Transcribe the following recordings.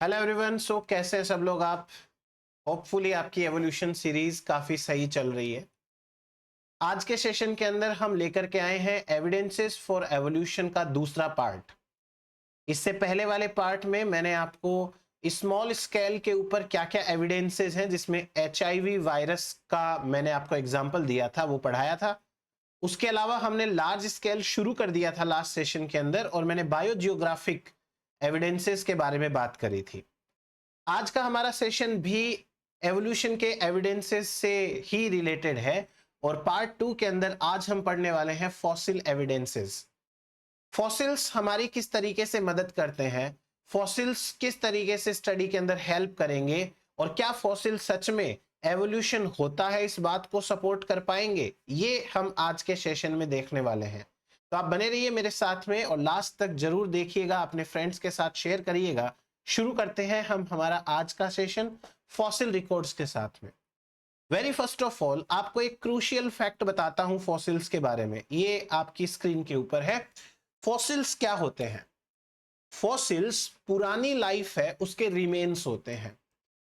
Hello everyone. सो कैसे हैं सब लोग आप? होपफुली आपकी एवोल्यूशन सीरीज काफी सही चल रही है। आज के सेशन के अंदर हम लेकर के आए हैं एविडेंसेस फॉर एवोल्यूशन का दूसरा पार्ट। इससे पहले वाले पार्ट में मैंने आपको स्मॉल स्केल के ऊपर क्या क्या एविडेंसेस हैं, जिसमें HIV वायरस का मैंने आपको एग्जांपल दिया था, वो पढ़ाया था। उसके अलावा हमने लार्ज स्केल शुरू कर दिया था लास्ट सेशन के अंदर, और मैंने बायोजियोग्राफिक एविडेंसेस के बारे में बात करी थी। आज का हमारा सेशन भी एवोल्यूशन के एविडेंसेस से ही रिलेटेड है, और पार्ट 2 के अंदर आज हम पढ़ने वाले हैं फॉसिल एविडेंसेस। फॉसिल्स हमारी किस तरीके से मदद करते हैं, फॉसिल्स किस तरीके से स्टडी के अंदर हेल्प करेंगे, और क्या फॉसिल सच में एवोल्यूशन होता है इस बात को सपोर्ट कर पाएंगे, ये हम आज के सेशन में देखने वाले हैं। तो आप बने रहिए मेरे साथ में और लास्ट तक जरूर देखिएगा, अपने फ्रेंड्स के साथ शेयर करिएगा। शुरू करते हैं हम हमारा आज का सेशन फॉसिल रिकॉर्ड्स के साथ में। वेरी फर्स्ट ऑफ ऑल आपको एक क्रूशियल फैक्ट बताता हूं फॉसिल्स के बारे में। ये आपकी स्क्रीन के ऊपर है। फॉसिल्स क्या होते हैं? फॉसिल्स पुरानी लाइफ है उसके रिमेन्स होते हैं।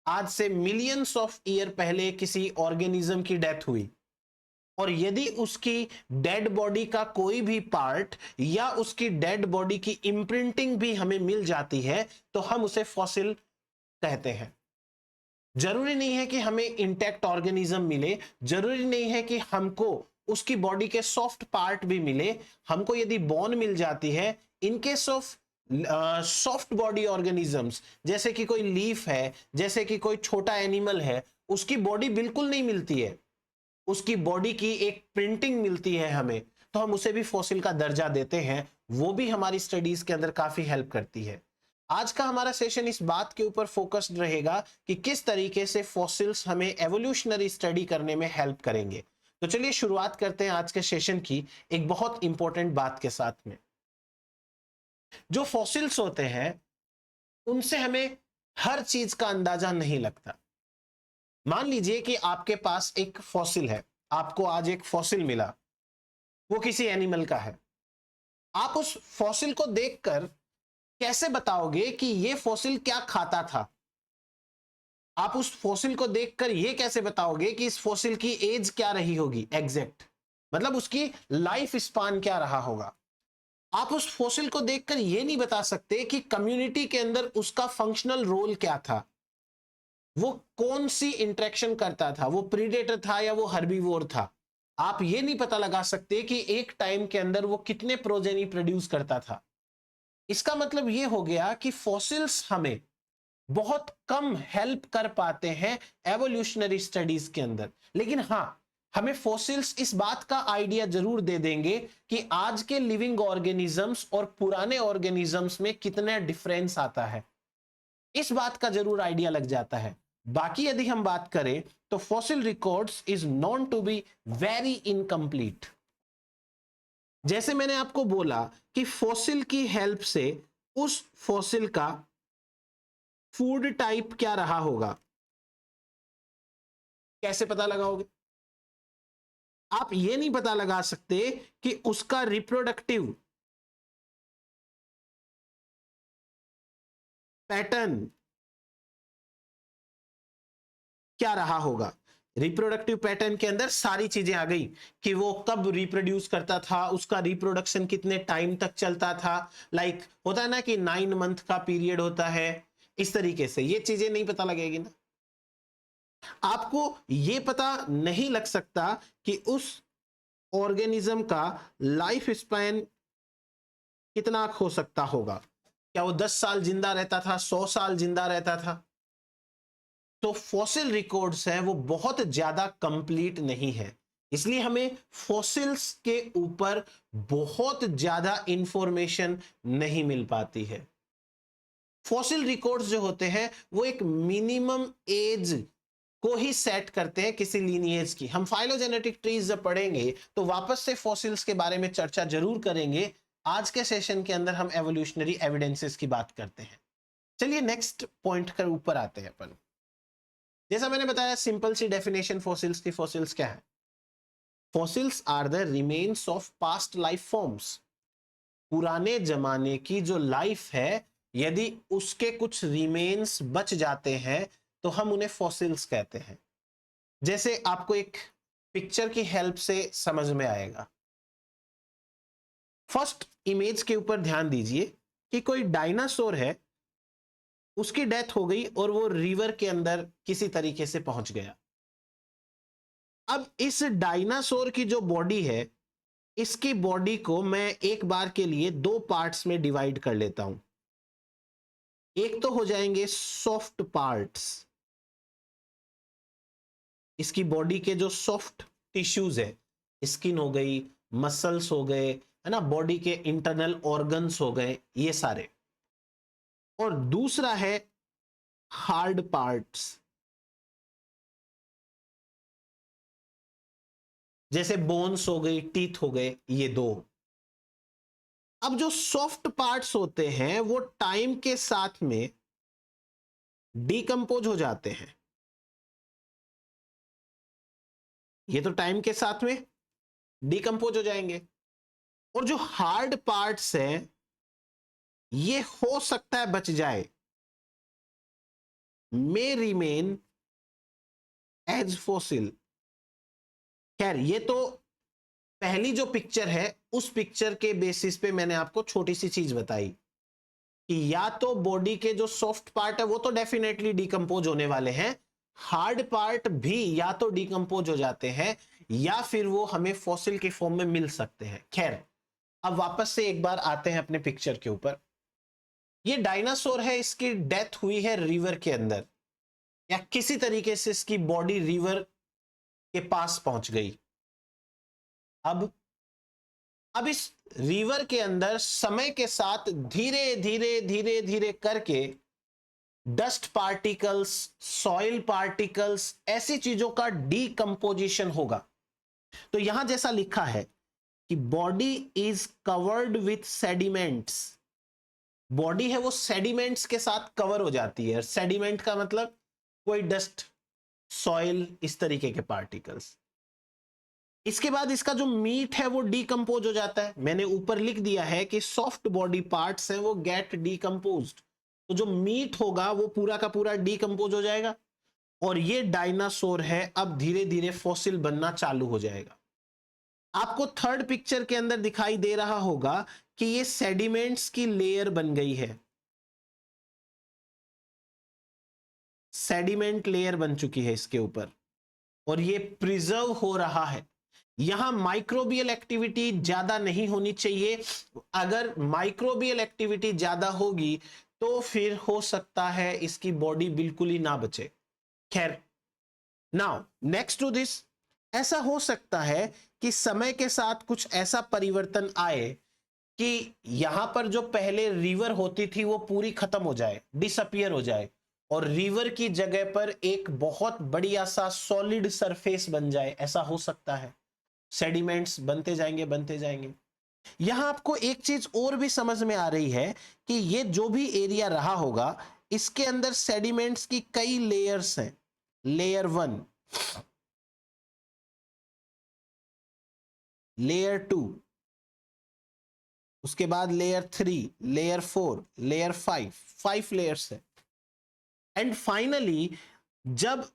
आज से मिलियंस ऑफ ईयर पहले किसी ऑर्गेनिज्म की डेथ हुई, और यदि उसकी डेड बॉडी का कोई भी पार्ट या उसकी डेड बॉडी की इम्प्रिंटिंग भी हमें मिल जाती है तो हम उसे फॉसिल कहते हैं। जरूरी नहीं है कि हमें इंटैक्ट ऑर्गेनिज्म मिले, जरूरी नहीं है कि हमको उसकी बॉडी के सॉफ्ट पार्ट भी मिले। हमको यदि बोन मिल जाती है, in case of soft body organisms, जैसे कि कोई लीफ है, जैसे कि कोई छोटा एनिमल है, उसकी बॉडी बिल्कुल नहीं मिलती है, उसकी बॉडी की एक प्रिंटिंग मिलती है हमें, तो हम उसे भी फॉसिल का दर्जा देते हैं। वो भी हमारी स्टडीज के अंदर काफी हेल्प करती है। आज का हमारा सेशन इस बात के ऊपर फोकस्ड रहेगा कि किस तरीके से फॉसिल्स हमें एवोल्यूशनरी स्टडी करने में हेल्प करेंगे। तो चलिए शुरुआत करते हैं आज के सेशन की एक बहुत इंपॉर्टेंट बात के साथ में। जो फॉसिल्स होते हैं उनसे हमें हर चीज का अंदाजा नहीं लगता। मान लीजिए कि आपके पास एक फॉसिल है, आपको आज एक फॉसिल मिला, वो किसी एनिमल का है। आप उस फॉसिल को देखकर कैसे बताओगे कि ये फॉसिल क्या खाता था? आप उस फॉसिल को देखकर यह कैसे बताओगे कि इस फॉसिल की एज क्या रही होगी एग्जैक्ट, मतलब उसकी लाइफ स्पान क्या रहा होगा? आप उस फॉसिल को देखकर यह नहीं बता सकते कि कम्युनिटी के अंदर उसका फंक्शनल रोल क्या था, वो कौन सी इंटरेक्शन करता था, वो प्रीडेटर था या वो हर्बीवोर था। आप ये नहीं पता लगा सकते कि एक टाइम के अंदर वो कितने प्रोजेनी प्रोड्यूस करता था। इसका मतलब ये हो गया कि फॉसिल्स हमें बहुत कम हेल्प कर पाते हैं एवोल्यूशनरी स्टडीज के अंदर। लेकिन हां, हमें फॉसिल्स इस बात का आइडिया जरूर दे देंगे कि आज के लिविंग ऑर्गेनिजम्स और पुराने ऑर्गेनिजम्स में कितना डिफरेंस आता है, इस बात का जरूर आइडिया लग जाता है। बाकी यदि हम बात करें तो fossil records is known to be very incomplete. जैसे मैंने आपको बोला कि फॉसिल की हेल्प से उस फॉसिल का फूड टाइप क्या रहा होगा कैसे पता लगाओगे? आप ये नहीं पता लगा सकते कि उसका रिप्रोडक्टिव पैटर्न क्या रहा होगा। रिप्रोडक्टिव पैटर्न के अंदर सारी चीजें आ गई कि वो कब रिप्रोड्यूस करता था, उसका रिप्रोडक्शन कितने टाइम तक चलता था। लाइक होता है ना कि 9 मंथ का पीरियड होता है, इस तरीके से ये चीजें नहीं पता लगेगी ना। आपको ये पता नहीं लग सकता कि उस ऑर्गेनिज्म का लाइफ स्पैन कितना हो सकता होगा। क्या वो 10 साल जिंदा रहता था, 100 साल जिंदा रहता था? तो फॉसिल रिकॉर्ड्स हैं वो बहुत ज्यादा कंप्लीट नहीं है, इसलिए हमें फॉसिल्स के ऊपर बहुत ज्यादा इंफॉर्मेशन नहीं मिल पाती है। फॉसिल रिकॉर्ड्स जो होते हैं वो एक मिनिमम एज को ही सेट करते हैं किसी लीनिएज की। हम फाइलोजेनेटिक ट्रीज जब पढ़ेंगे तो वापस से फॉसिल्स के बारे में चर्चा जरूर करेंगे। आज के सेशन के अंदर हम एवोल्यूशनरी एविडेंसेस की बात करते हैं। चलिए नेक्स्ट पॉइंट के ऊपर आते हैं अपन। जैसा मैंने बताया सिंपल सी डेफिनेशन फॉसिल्स की। फॉसिल्स क्या है? Fossils are the remains of past life forms. पुराने जमाने की जो लाइफ है यदि उसके कुछ रिमेन्स बच जाते हैं तो हम उन्हें फॉसिल्स कहते हैं। जैसे आपको एक पिक्चर की हेल्प से समझ में आएगा। फर्स्ट इमेज के ऊपर ध्यान दीजिए कि कोई डायनासोर है, उसकी डेथ हो गई और वो रिवर के अंदर किसी तरीके से पहुंच गया। अब इस डायनासोर की जो बॉडी है, इसकी बॉडी को मैं एक बार के लिए दो पार्ट्स में डिवाइड कर लेता हूं। एक तो हो जाएंगे सॉफ्ट पार्ट्स, इसकी बॉडी के जो सॉफ्ट टिश्यूज है, स्किन हो गई, मसल्स हो गए, है ना, बॉडी के इंटरनल ऑर्गन्स हो गए, ये सारे। और दूसरा है हार्ड पार्ट्स, जैसे बोन्स हो गई, टीथ हो गए, ये दो। अब जो सॉफ्ट पार्ट्स होते हैं वो टाइम के साथ में डिकम्पोज हो जाते हैं। ये तो टाइम के साथ में डिकम्पोज हो जाएंगे। और जो हार्ड पार्ट्स हैं ये हो सकता है बच जाए, मे रिमेन एज फॉसिल। खैर, ये तो पहली जो पिक्चर है उस पिक्चर के बेसिस पे मैंने आपको छोटी सी चीज बताई कि या तो बॉडी के जो सॉफ्ट पार्ट है वो तो डेफिनेटली डिकम्पोज होने वाले हैं, हार्ड पार्ट भी या तो डिकम्पोज हो जाते हैं या फिर वो हमें फॉसिल की फॉर्म में मिल सकते हैं। खैर, अब वापस से एक बार आते हैं अपने पिक्चर के ऊपर। ये डायनासोर है, इसकी डेथ हुई है रिवर के अंदर, या किसी तरीके से इसकी बॉडी रिवर के पास पहुंच गई। अब इस रिवर के अंदर समय के साथ धीरे धीरे धीरे धीरे करके डस्ट पार्टिकल्स, सॉइल पार्टिकल्स, ऐसी चीजों का डीकंपोजिशन होगा। तो यहां जैसा लिखा है कि body is covered with sediments, body है वो सेडिमेंट्स के साथ कवर हो जाती है। सेडिमेंट का मतलब कोई डस्ट, सॉइल, इस तरीके के पार्टिकल्स। इसके बाद इसका जो मीट है वो डीकंपोज हो जाता है। मैंने ऊपर लिख दिया है कि सॉफ्ट बॉडी पार्ट्स हैं वो गेट डीकंपोज्ड, तो जो मीट होगा वो पूरा का पूरा डीकंपोज हो जाएगा और ये डायनासोर है अब धीरे धीरे फॉसिल बनना चालू हो जाएगा। आपको थर्ड पिक्चर के अंदर दिखाई दे रहा होगा कि ये सेडिमेंट्स की लेयर बन गई है, सेडिमेंट लेयर बन चुकी है इसके ऊपर और ये प्रिजर्व हो रहा है। यहां माइक्रोबियल एक्टिविटी ज्यादा नहीं होनी चाहिए, अगर माइक्रोबियल एक्टिविटी ज्यादा होगी तो फिर हो सकता है इसकी बॉडी बिल्कुल ही ना बचे। खैर, नाउ नेक्स्ट टू दिस, ऐसा हो सकता है कि समय के साथ कुछ ऐसा परिवर्तन आए कि यहां पर जो पहले रिवर होती थी वो पूरी खत्म हो जाए, डिसअपियर हो जाए और रिवर की जगह पर एक बहुत बढ़िया सा सॉलिड सरफेस बन जाए। ऐसा हो सकता है, सेडिमेंट्स बनते जाएंगे बनते जाएंगे। यहां आपको एक चीज और भी समझ में आ रही है कि ये जो भी एरिया रहा होगा इसके अंदर सेडिमेंट्स की कई लेयर्स हैं। लेयर 1, लेयर 2, उसके बाद लेयर 3, लेयर 4, लेयर 5 लेयर्स है। एंड फाइनली जब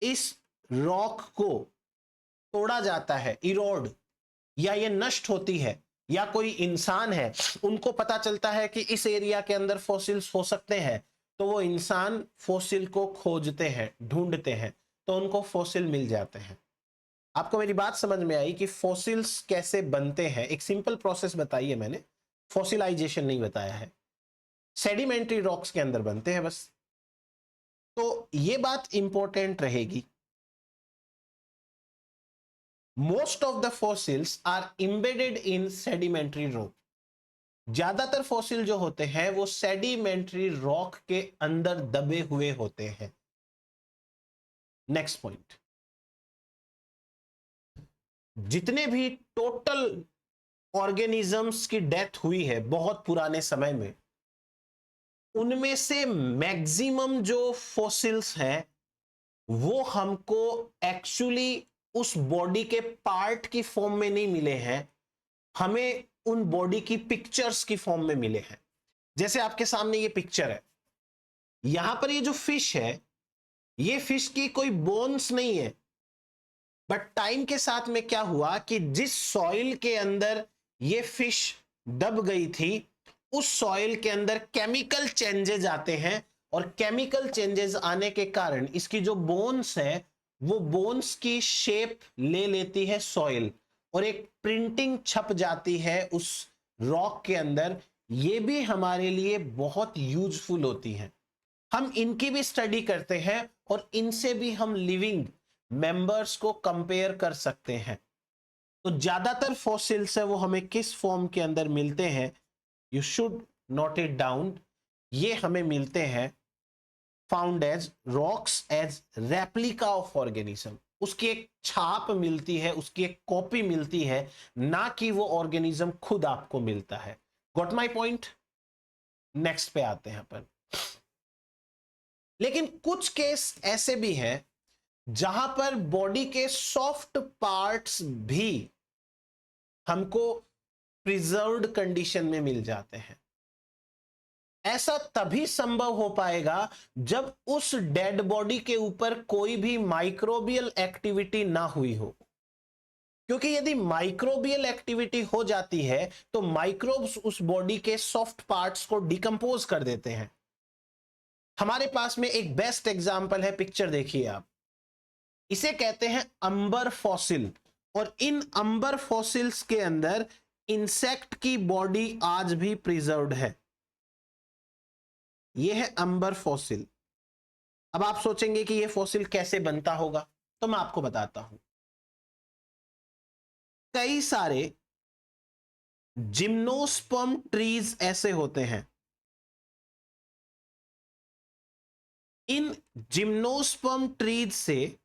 इस रॉक को तोड़ा जाता है, इरोड, या ये नष्ट होती है, या कोई इंसान है उनको पता चलता है कि इस एरिया के अंदर फॉसिल्स हो सकते हैं, तो वो इंसान फॉसिल को खोजते हैं, ढूंढते हैं, तो उनको फॉसिल मिल जाते हैं। आपको मेरी बात समझ में आई कि फॉसिल्स कैसे बनते हैं? एक सिंपल प्रोसेस बताई है मैंने, फॉसिलाइजेशन नहीं बताया है। सेडिमेंट्री रॉक्स के अंदर बनते हैं बस। तो ये बात इंपॉर्टेंट रहेगी, most of the fossils are embedded in sedimentary rock। ज्यादातर फॉसिल जो होते हैं वो सेडिमेंट्री रॉक के अंदर दबे हुए होते हैं। नेक्स्ट पॉइंट, जितने भी टोटल ऑर्गेनिजम्स की डेथ हुई है बहुत पुराने समय में, उनमें से मैक्सिमम जो फॉसिल्स हैं वो हमको एक्चुअली उस बॉडी के पार्ट की फॉर्म में नहीं मिले हैं, हमें उन बॉडी की पिक्चर्स की फॉर्म में मिले हैं। जैसे आपके सामने ये पिक्चर है, यहां पर ये जो फिश है, ये फिश की कोई बोन्स नहीं है, बट टाइम के साथ में क्या हुआ कि जिस सॉइल के अंदर ये फिश दब गई थी, उस सॉइल के अंदर केमिकल चेंजेस आते हैं, और केमिकल चेंजेस आने के कारण इसकी जो बोन्स है वो बोन्स की शेप ले लेती है सॉइल, और एक प्रिंटिंग छप जाती है उस रॉक के अंदर। ये भी हमारे लिए बहुत यूजफुल होती हैं, हम इनकी भी स्टडी करते हैं और इनसे भी हम लिविंग मेंबर्स को कंपेयर कर सकते हैं। तो ज्यादातर फॉसिल्स है वो हमें किस फॉर्म के अंदर मिलते हैं, you should note it down. ये हमें मिलते हैं found as rocks as replica of organism, उसकी एक छाप मिलती है, उसकी एक कॉपी मिलती है, ना कि वो ऑर्गेनिज्म खुद आपको मिलता है। Got my point? नेक्स्ट पे आते हैं अपन। लेकिन कुछ केस ऐसे भी हैं जहां पर बॉडी के सॉफ्ट पार्ट्स भी हमको प्रिजर्व्ड कंडीशन में मिल जाते हैं। ऐसा तभी संभव हो पाएगा जब उस डेड बॉडी के ऊपर कोई भी माइक्रोबियल एक्टिविटी ना हुई हो, क्योंकि यदि माइक्रोबियल एक्टिविटी हो जाती है तो माइक्रोब्स उस बॉडी के सॉफ्ट पार्ट्स को डिकम्पोज कर देते हैं। हमारे पास में एक बेस्ट एग्जांपल है, पिक्चर देखिए आप, इसे कहते हैं अंबर फॉसिल, और इन अंबर फॉसिल्स के अंदर इंसेक्ट की बॉडी आज भी प्रिजर्व्ड है। यह है अंबर फॉसिल। अब आप सोचेंगे कि यह फॉसिल कैसे बनता होगा, तो मैं आपको बताता हूं। कई सारे जिम्नोस्पर्म ट्रीज ऐसे होते हैं, इन जिम्नोस्पर्म ट्रीज से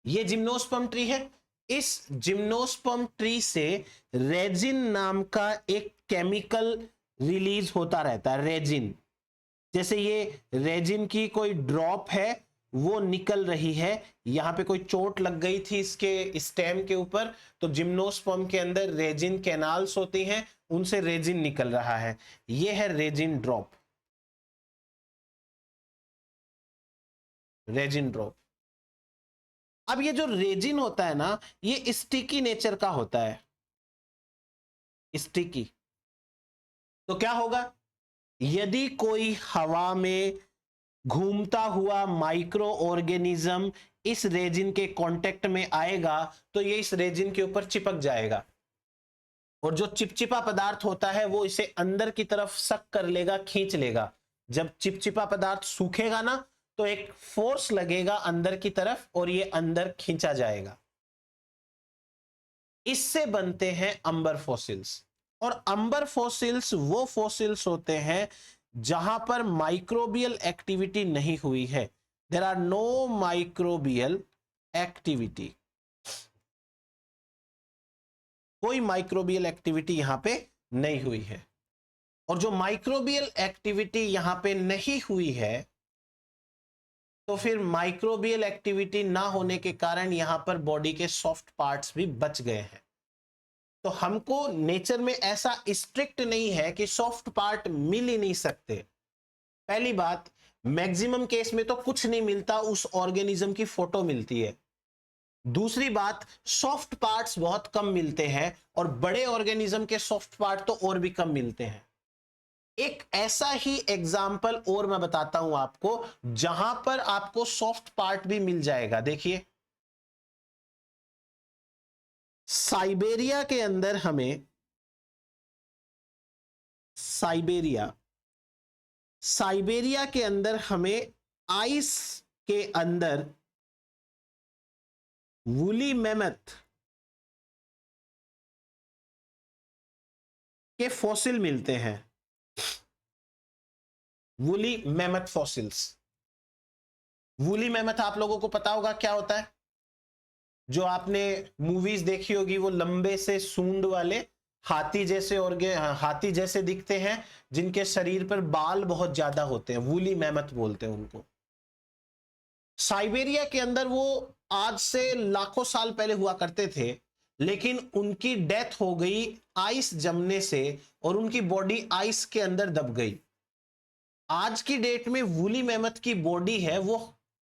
ये जिम्नोस्पर्म ट्री है, इस जिम्नोस्पर्म ट्री से रेजिन नाम का एक केमिकल रिलीज होता रहता है। रेजिन, जैसे ये रेजिन की कोई ड्रॉप है वो निकल रही है, यहां पे कोई चोट लग गई थी इसके स्टेम के ऊपर, तो जिम्नोस्पर्म के अंदर रेजिन कैनाल्स होती हैं, उनसे रेजिन निकल रहा है, ये है रेजिन ड्रॉप। Resin drop. अब ये जो रेजिन होता है ना, ये स्टिकी नेचर का होता है, स्टिकी। तो क्या होगा, यदि कोई हवा में घूमता हुआ माइक्रो ऑर्गेनिज्म इस रेजिन के कांटेक्ट में आएगा तो ये इस रेजिन के ऊपर चिपक जाएगा, और जो चिपचिपा पदार्थ होता है वो इसे अंदर की तरफ सक कर लेगा, खींच लेगा। जब चिपचिपा पदार्थ सूखेगा ना तो एक फोर्स लगेगा अंदर की तरफ और ये अंदर खींचा जाएगा। इससे बनते हैं अंबर फॉसिल्स। और अंबर फॉसिल्स वो फॉसिल्स होते हैं जहां पर माइक्रोबियल एक्टिविटी नहीं हुई है। There are no microbial activity, कोई माइक्रोबियल एक्टिविटी यहां पे नहीं हुई है। और जो माइक्रोबियल एक्टिविटी यहां पे नहीं हुई है, तो फिर माइक्रोबियल एक्टिविटी ना होने के कारण यहां पर बॉडी के सॉफ्ट पार्ट्स भी बच गए हैं। तो हमको नेचर में ऐसा स्ट्रिक्ट नहीं है कि सॉफ्ट पार्ट मिल ही नहीं सकते। पहली बात, मैक्सिमम केस में तो कुछ नहीं मिलता, उस ऑर्गेनिज्म की फोटो मिलती है। दूसरी बात, सॉफ्ट पार्ट्स बहुत कम मिलते हैं, और बड़े ऑर्गेनिज्म के सॉफ्ट पार्ट तो और भी कम मिलते हैं। एक ऐसा ही एग्जाम्पल और मैं बताता हूं आपको, जहां पर आपको सॉफ्ट पार्ट भी मिल जाएगा। देखिए, साइबेरिया के अंदर हमें साइबेरिया के अंदर हमें आइस के अंदर वूली मैमथ के फॉसिल मिलते हैं, woolly mammoth fossils. Woolly mammoth आप लोगों को पता होगा क्या होता है, जो आपने मूवीज देखी होगी, वो लंबे से सूंड वाले हाथी जैसे दिखते हैं, जिनके शरीर पर बाल बहुत ज्यादा होते हैं, वूली मैमथ बोलते हैं उनको। साइबेरिया के अंदर वो आज से लाखों साल पहले हुआ करते थे, लेकिन उनकी डेथ हो गई आइस जमने से और उनकी बॉडी आइस के अंदर दब गई। आज की डेट में वूली मैमथ की बॉडी है वो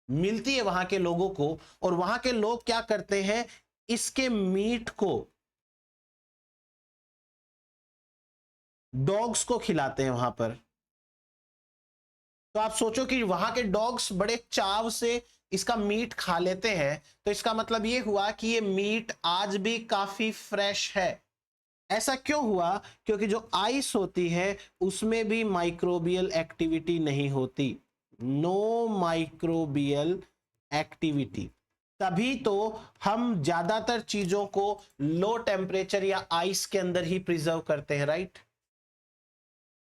मिलती है वहां के लोगों को, और वहां के लोग क्या करते हैं, इसके मीट को डॉग्स को खिलाते हैं वहां पर। तो आप सोचो कि वहां के डॉग्स बड़े चाव से इसका मीट खा लेते हैं, तो इसका मतलब ये हुआ कि ये मीट आज भी काफी फ्रेश है। ऐसा क्यों हुआ? क्योंकि जो आइस होती है उसमें भी माइक्रोबियल एक्टिविटी नहीं होती, नो माइक्रोबियल एक्टिविटी। तभी तो हम ज्यादातर चीजों को लो टेम्परेचर या आइस के अंदर ही प्रिजर्व करते हैं, राइट?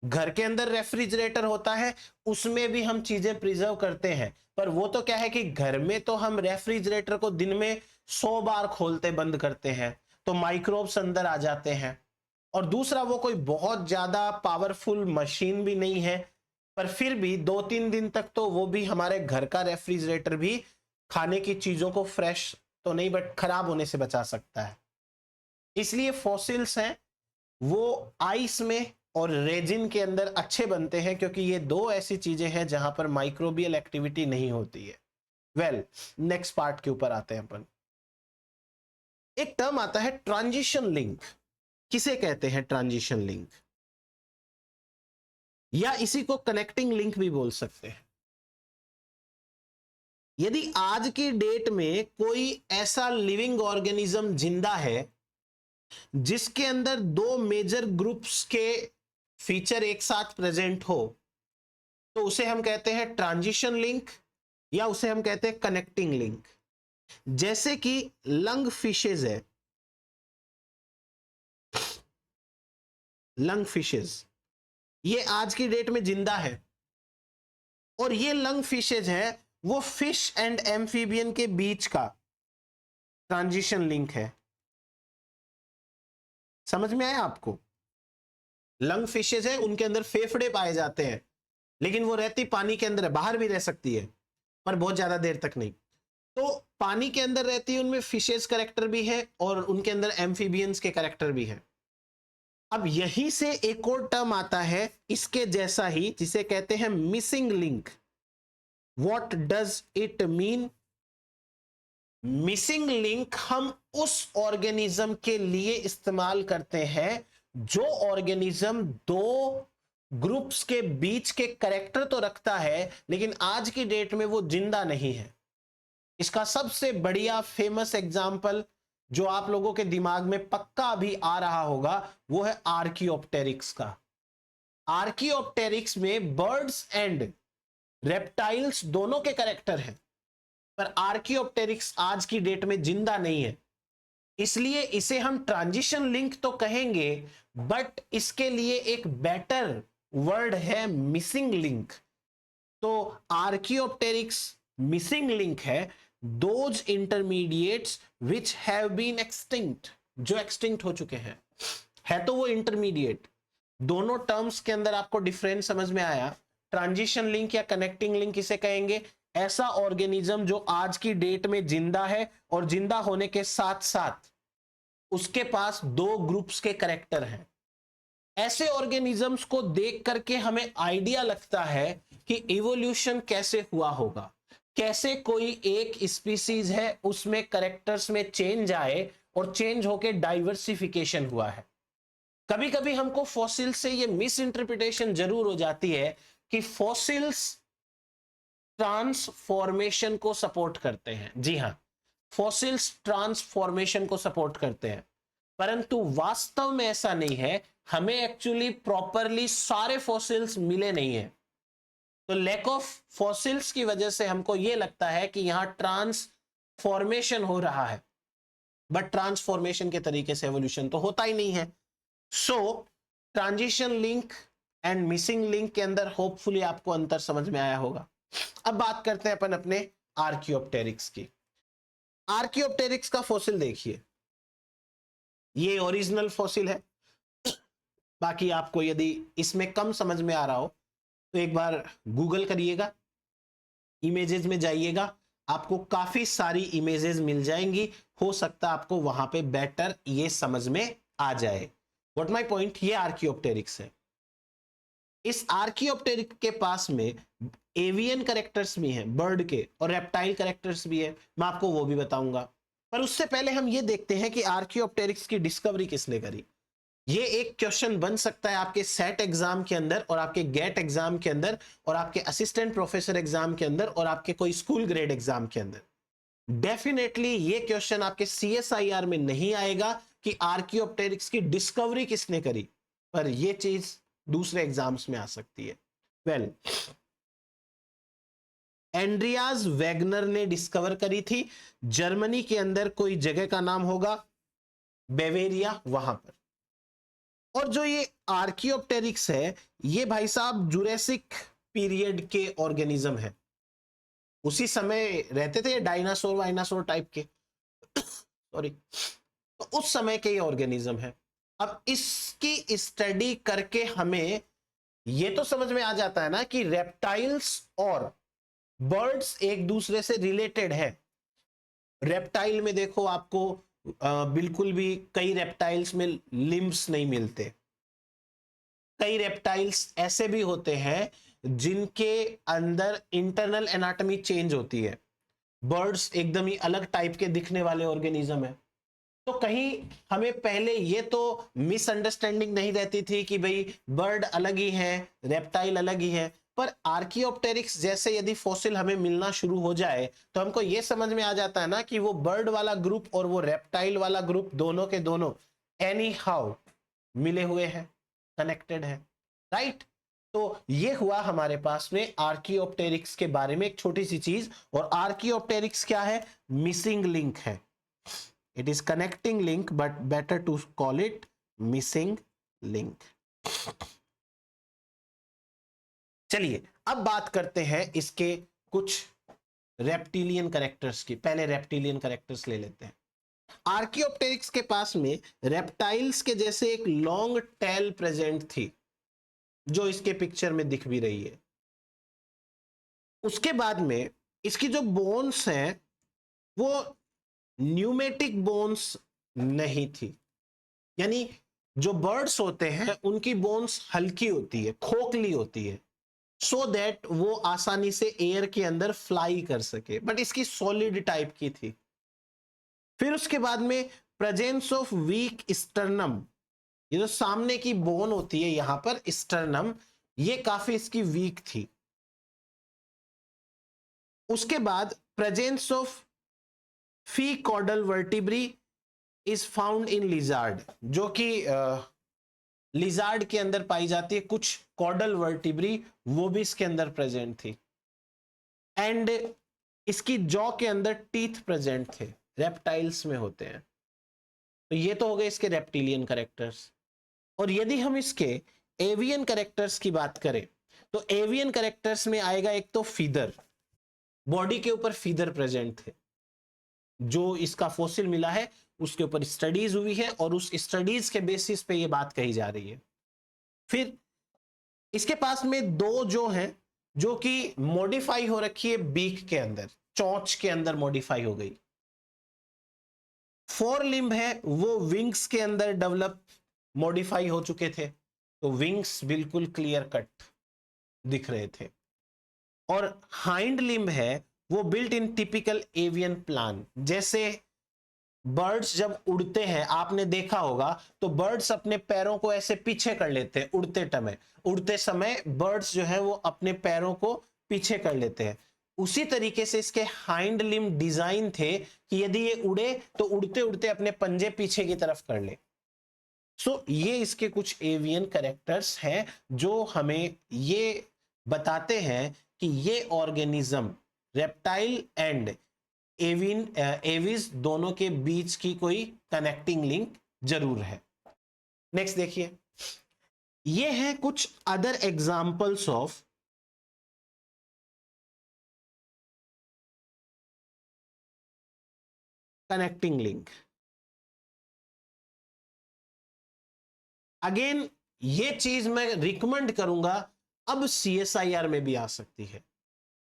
घर के अंदर रेफ्रिजरेटर होता है, उसमें भी हम चीजें प्रिजर्व करते हैं, पर वो तो क्या है कि घर में तो हम रेफ्रिजरेटर को दिन में 100 बार खोलते बंद करते हैं, तो माइक्रोब्स अंदर आ जाते हैं। और दूसरा, वो कोई बहुत ज्यादा पावरफुल मशीन भी नहीं है, पर फिर भी 2-3 दिन तक तो वो भी हमारे घर का रेफ्रिजरेटर भी खाने की चीजों को फ्रेश तो नहीं बट खराब होने से बचा सकता है। इसलिए फॉसिल्स हैं वो आइस में और रेजिन के अंदर अच्छे बनते हैं, क्योंकि ये दो ऐसी चीजें हैं जहां पर माइक्रोबियल एक्टिविटी नहीं होती है। वेल, नेक्स्ट पार्ट के ऊपर आते हैं अपन। एक टर्म आता है ट्रांजिशन लिंक। किसे कहते हैं ट्रांजिशन लिंक? या इसी को कनेक्टिंग लिंक भी बोल सकते हैं। यदि आज की डेट में कोई ऐसा लिविंग ऑर्गेनिज्म जिंदा है जिसके अंदर दो मेजर ग्रुप्स के फीचर एक साथ प्रेजेंट हो, तो उसे हम कहते हैं ट्रांजिशन लिंक, या उसे हम कहते हैं कनेक्टिंग लिंक। जैसे कि लंग फिशेज है, लंग फिशेज ये आज की डेट में जिंदा है, और ये लंग फिशेज है वो फिश एंड एम्फीबियन के बीच का ट्रांजिशन लिंक है। समझ में आया आपको? लंग फिशेज है, उनके अंदर फेफड़े पाए जाते हैं, लेकिन वो रहती पानी के अंदर है, बाहर भी रह सकती है पर बहुत ज्यादा देर तक नहीं। तो पानी के अंदर रहती है, उनमें फिशेज कैरेक्टर भी है और उनके अंदर एम्फीबियंस के कैरेक्टर भी है। अब यहीं से एक और टर्म आता है इसके जैसा ही, जिसे कहते हैं missing link. What does it mean? Missing link हम उस ऑर्गेनिज्म के लिए इस्तेमाल करते हैं जो ऑर्गेनिज्म दो ग्रुप्स के बीच के कैरेक्टर तो रखता है, लेकिन आज की डेट में वो जिंदा नहीं है। इसका सबसे बढ़िया फेमस एग्जाम्पल जो आप लोगों के दिमाग में पक्का भी आ रहा होगा वो है आर्कियोप्टेरिक्स का। आर्कियोप्टेरिक्स में बर्ड्स एंड रेप्टाइल्स दोनों के कैरेक्टर हैं, पर आर्कियोप्टेरिक्स आज की डेट में जिंदा नहीं है, इसलिए इसे हम ट्रांजिशन लिंक तो कहेंगे, बट इसके लिए एक बेटर वर्ड है मिसिंग लिंक। तो आर्कियोप्टेरिक्स मिसिंग लिंक है those intermediates which have been extinct, जो एक्सटिंक्ट हो चुके हैं। है तो वो इंटरमीडिएट। दोनों टर्म्स के अंदर आपको डिफरेंस समझ में आया? ट्रांजिशन लिंक या कनेक्टिंग लिंक किसे कहेंगे? ऐसा ऑर्गेनिज्म जो आज की डेट में जिंदा है और जिंदा होने के साथ साथ उसके पास दो ग्रुप्स के कैरेक्टर हैं। ऐसे ऑर्गेनिजम्स को देख करके हमें आइडिया लगता है कि इवोल्यूशन कैसे हुआ होगा, कैसे कोई एक स्पीसीज है उसमें कैरेक्टर्स में चेंज आए और चेंज होके डाइवर्सिफिकेशन हुआ है। कभी कभी हमको फॉसिल से ये मिस इंटरप्रिटेशन जरूर हो जाती है कि फॉसिल्स ट्रांसफॉर्मेशन को सपोर्ट करते हैं। जी हां, फॉसिल्स ट्रांसफॉर्मेशन को सपोर्ट करते हैं, परंतु वास्तव में ऐसा नहीं है। हमें एक्चुअली प्रॉपरली सारे फॉसिल्स मिले नहीं है, तो लैक ऑफ फॉसिल्स की वजह से हमको यह लगता है कि यहां ट्रांसफॉर्मेशन हो रहा है, बट ट्रांसफॉर्मेशन के तरीके से एवोल्यूशन तो होता ही नहीं है। So transition link and missing link के अंदर होपफुली आपको अंतर समझ में आया होगा। अब बात करते हैं अपन अपने आर्कियोप्टेरिक्स की। आर्कियोप्टेरिक्स का फॉसिल देखिए, ये ओरिजिनल फॉसिल है। बाकी आपको यदि इसमें कम समझ में आ रहा हो तो एक बार गूगल करिएगा, इमेजेस में जाइएगा, आपको काफी सारी इमेजेस मिल जाएंगी, हो सकता है आपको वहां पे बेटर ये समझ में आ जाए। व्हाट माय पॉइंट, ये आर्कियोप्टेरिक्स है। इस आर्कियोप्टेरिक के पास में एवियन कैरेक्टर्स भी हैं बर्ड के, और रेप्टाइल कैरेक्टर्स भी है, मैं आपको वो भी बताऊंगा। पर उससे पहले हम ये देखते हैं कि आर्कियोप्टेरिक्स की डिस्कवरी किसने करी। ये एक क्वेश्चन बन सकता है आपके सेट एग्जाम के अंदर, और आपके गेट एग्जाम के अंदर, और आपके असिस्टेंट प्रोफेसर एग्जाम के अंदर, और आपके कोई स्कूल ग्रेड एग्जाम के अंदर। डेफिनेटली ये क्वेश्चन आपके सीएसआईआर में नहीं आएगा कि आर्कियोप्टेरिक्स की डिस्कवरी किसने करी, पर यह चीज दूसरे एग्जाम्स में आ सकती है। वेल, एंड्रियाज वैगनर ने डिस्कवर करी थी, जर्मनी के अंदर कोई जगह का नाम होगा बेवेरिया, वहां पर। और जो ये आर्कियोप्टेरिक्स है, ये भाई साहब जुरेसिक पीरियड के ऑर्गेनिज्म है। उसी समय रहते थे डायनासोर वाइनासोर टाइप के सॉरी, तो उस समय के ये ऑर्गेनिज्म है। अब इसकी स्टडी करके हमें ये तो समझ में आ जाता है ना कि रेप्टाइल्स और बर्ड्स एक दूसरे से रिलेटेड है। रेप्टाइल में देखो आपको बिल्कुल भी कई रेप्टाइल्स में लिम्ब्स नहीं मिलते। कई रेप्टाइल्स ऐसे भी होते हैं जिनके अंदर इंटरनल एनाटॉमी चेंज होती है। बर्ड्स एकदम ही अलग टाइप के दिखने वाले ऑर्गेनिज्म है। तो कहीं हमें पहले ये तो मिसअंडरस्टैंडिंग नहीं रहती थी कि भाई बर्ड अलग ही है, रेप्टाइल अलग ही है। पर आर्कियोप्टेरिक्स जैसे यदि फॉसिल हमें मिलना शुरू हो जाए तो हमको ये समझ में आ जाता है ना कि वो बर्ड वाला ग्रुप और वो रेप्टाइल वाला ग्रुप दोनों के दोनों एनी हाउ मिले हुए हैं, कनेक्टेड है, राइट। तो ये हुआ हमारे पास में आर्कियोप्टेरिक्स के बारे में एक छोटी सी चीज। और आर्कियोप्टेरिक्स क्या है, मिसिंग लिंक है। It is connecting link, but better to call it missing link. चलिए अब बात करते हैं इसके कुछ रेप्टिलियन कैरेक्टर्स की। पहले रेप्टिलियन कैरेक्टर्स ले लेते हैं। आर्कियोप्टेरिक्स के पास में रेप्टाइल्स के जैसे एक लॉन्ग टेल प्रेजेंट थी, जो इसके पिक्चर में दिख भी रही है। उसके बाद में इसकी जो बोन्स हैं वो न्यूमेटिक बोन्स नहीं थी, यानी जो बर्ड्स होते हैं उनकी बोन्स हल्की होती है, खोखली होती है, सो दैट वो आसानी से एयर के अंदर फ्लाई कर सके, बट इसकी सॉलिड टाइप की थी। फिर उसके बाद में प्रेजेंस ऑफ वीक स्टर्नम, ये जो सामने की बोन होती है यहां पर स्टर्नम, ये काफी इसकी वीक थी। उसके बाद presence of few caudal vertebrae is found in lizard, जो कि लिजार्ड के अंदर पाई जाती है। कुछ कॉर्डल वर्टिब्री वो भी इसके अंदर प्रेजेंट थी। एंड इसकी जॉ के अंदर टीथ प्रेजेंट थे, रेप्टाइल्स में होते हैं। तो ये तो हो गए इसके रेप्टिलियन कैरेक्टर्स। और यदि हम इसके एवियन कैरेक्टर्स की बात करें तो एवियन कैरेक्टर्स में आएगा एक तो फीदर, बॉडी के ऊपर फीदर प्रेजेंट थे। जो इसका फॉसिल मिला है उसके ऊपर स्टडीज हुई है और उस स्टडीज के बेसिस पे ये बात कही जा रही है। फिर इसके पास में दो जो हैं जो कि मॉडिफाई हो रखी है बीक के अंदर, चोंच के अंदर मॉडिफाई हो गई। फोर लिम्ब है वो विंग्स के अंदर डेवलप मॉडिफाई हो चुके थे, तो विंग्स बिल्कुल क्लियर कट दिख रहे थे। और हाइंड लिम्ब है वो built in typical avian plan. जैसे बर्ड्स जब उड़ते हैं आपने देखा होगा तो बर्ड्स अपने पैरों को ऐसे पीछे कर लेते हैं उड़ते समय बर्ड्स जो है वो अपने पैरों को पीछे कर लेते हैं। उसी तरीके से इसके हाइंड लिम्ब डिजाइन थे कि यदि ये उड़े तो उड़ते उड़ते अपने पंजे पीछे की तरफ कर ले। सो ये इसके कुछ एवियन कैरेक्टर्स हैं जो हमें ये बताते हैं कि ये ऑर्गेनिज्म रेप्टाइल एंड एविस दोनों के बीच की कोई कनेक्टिंग लिंक जरूर है। नेक्स्ट देखिए, ये है कुछ other examples of connecting link. Again ये चीज मैं रिकमेंड करूंगा, अब सीएसआईआर में भी आ सकती है।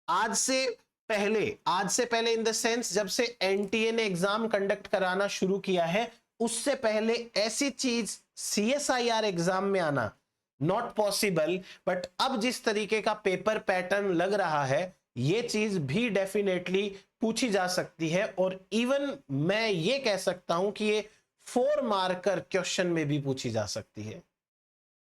आज से पहले, आज से पहले इन द सेंस जब से एनटीए ने एग्जाम कंडक्ट कराना शुरू किया है, उससे पहले ऐसी चीज सीएसआईआर एग्जाम में आना नॉट पॉसिबल। बट अब जिस तरीके का पेपर पैटर्न लग रहा है, ये चीज भी डेफिनेटली पूछी जा सकती है। और इवन मैं ये कह सकता हूं कि ये 4 मार्कर क्वेश्चन में भी पूछी जा सकती है।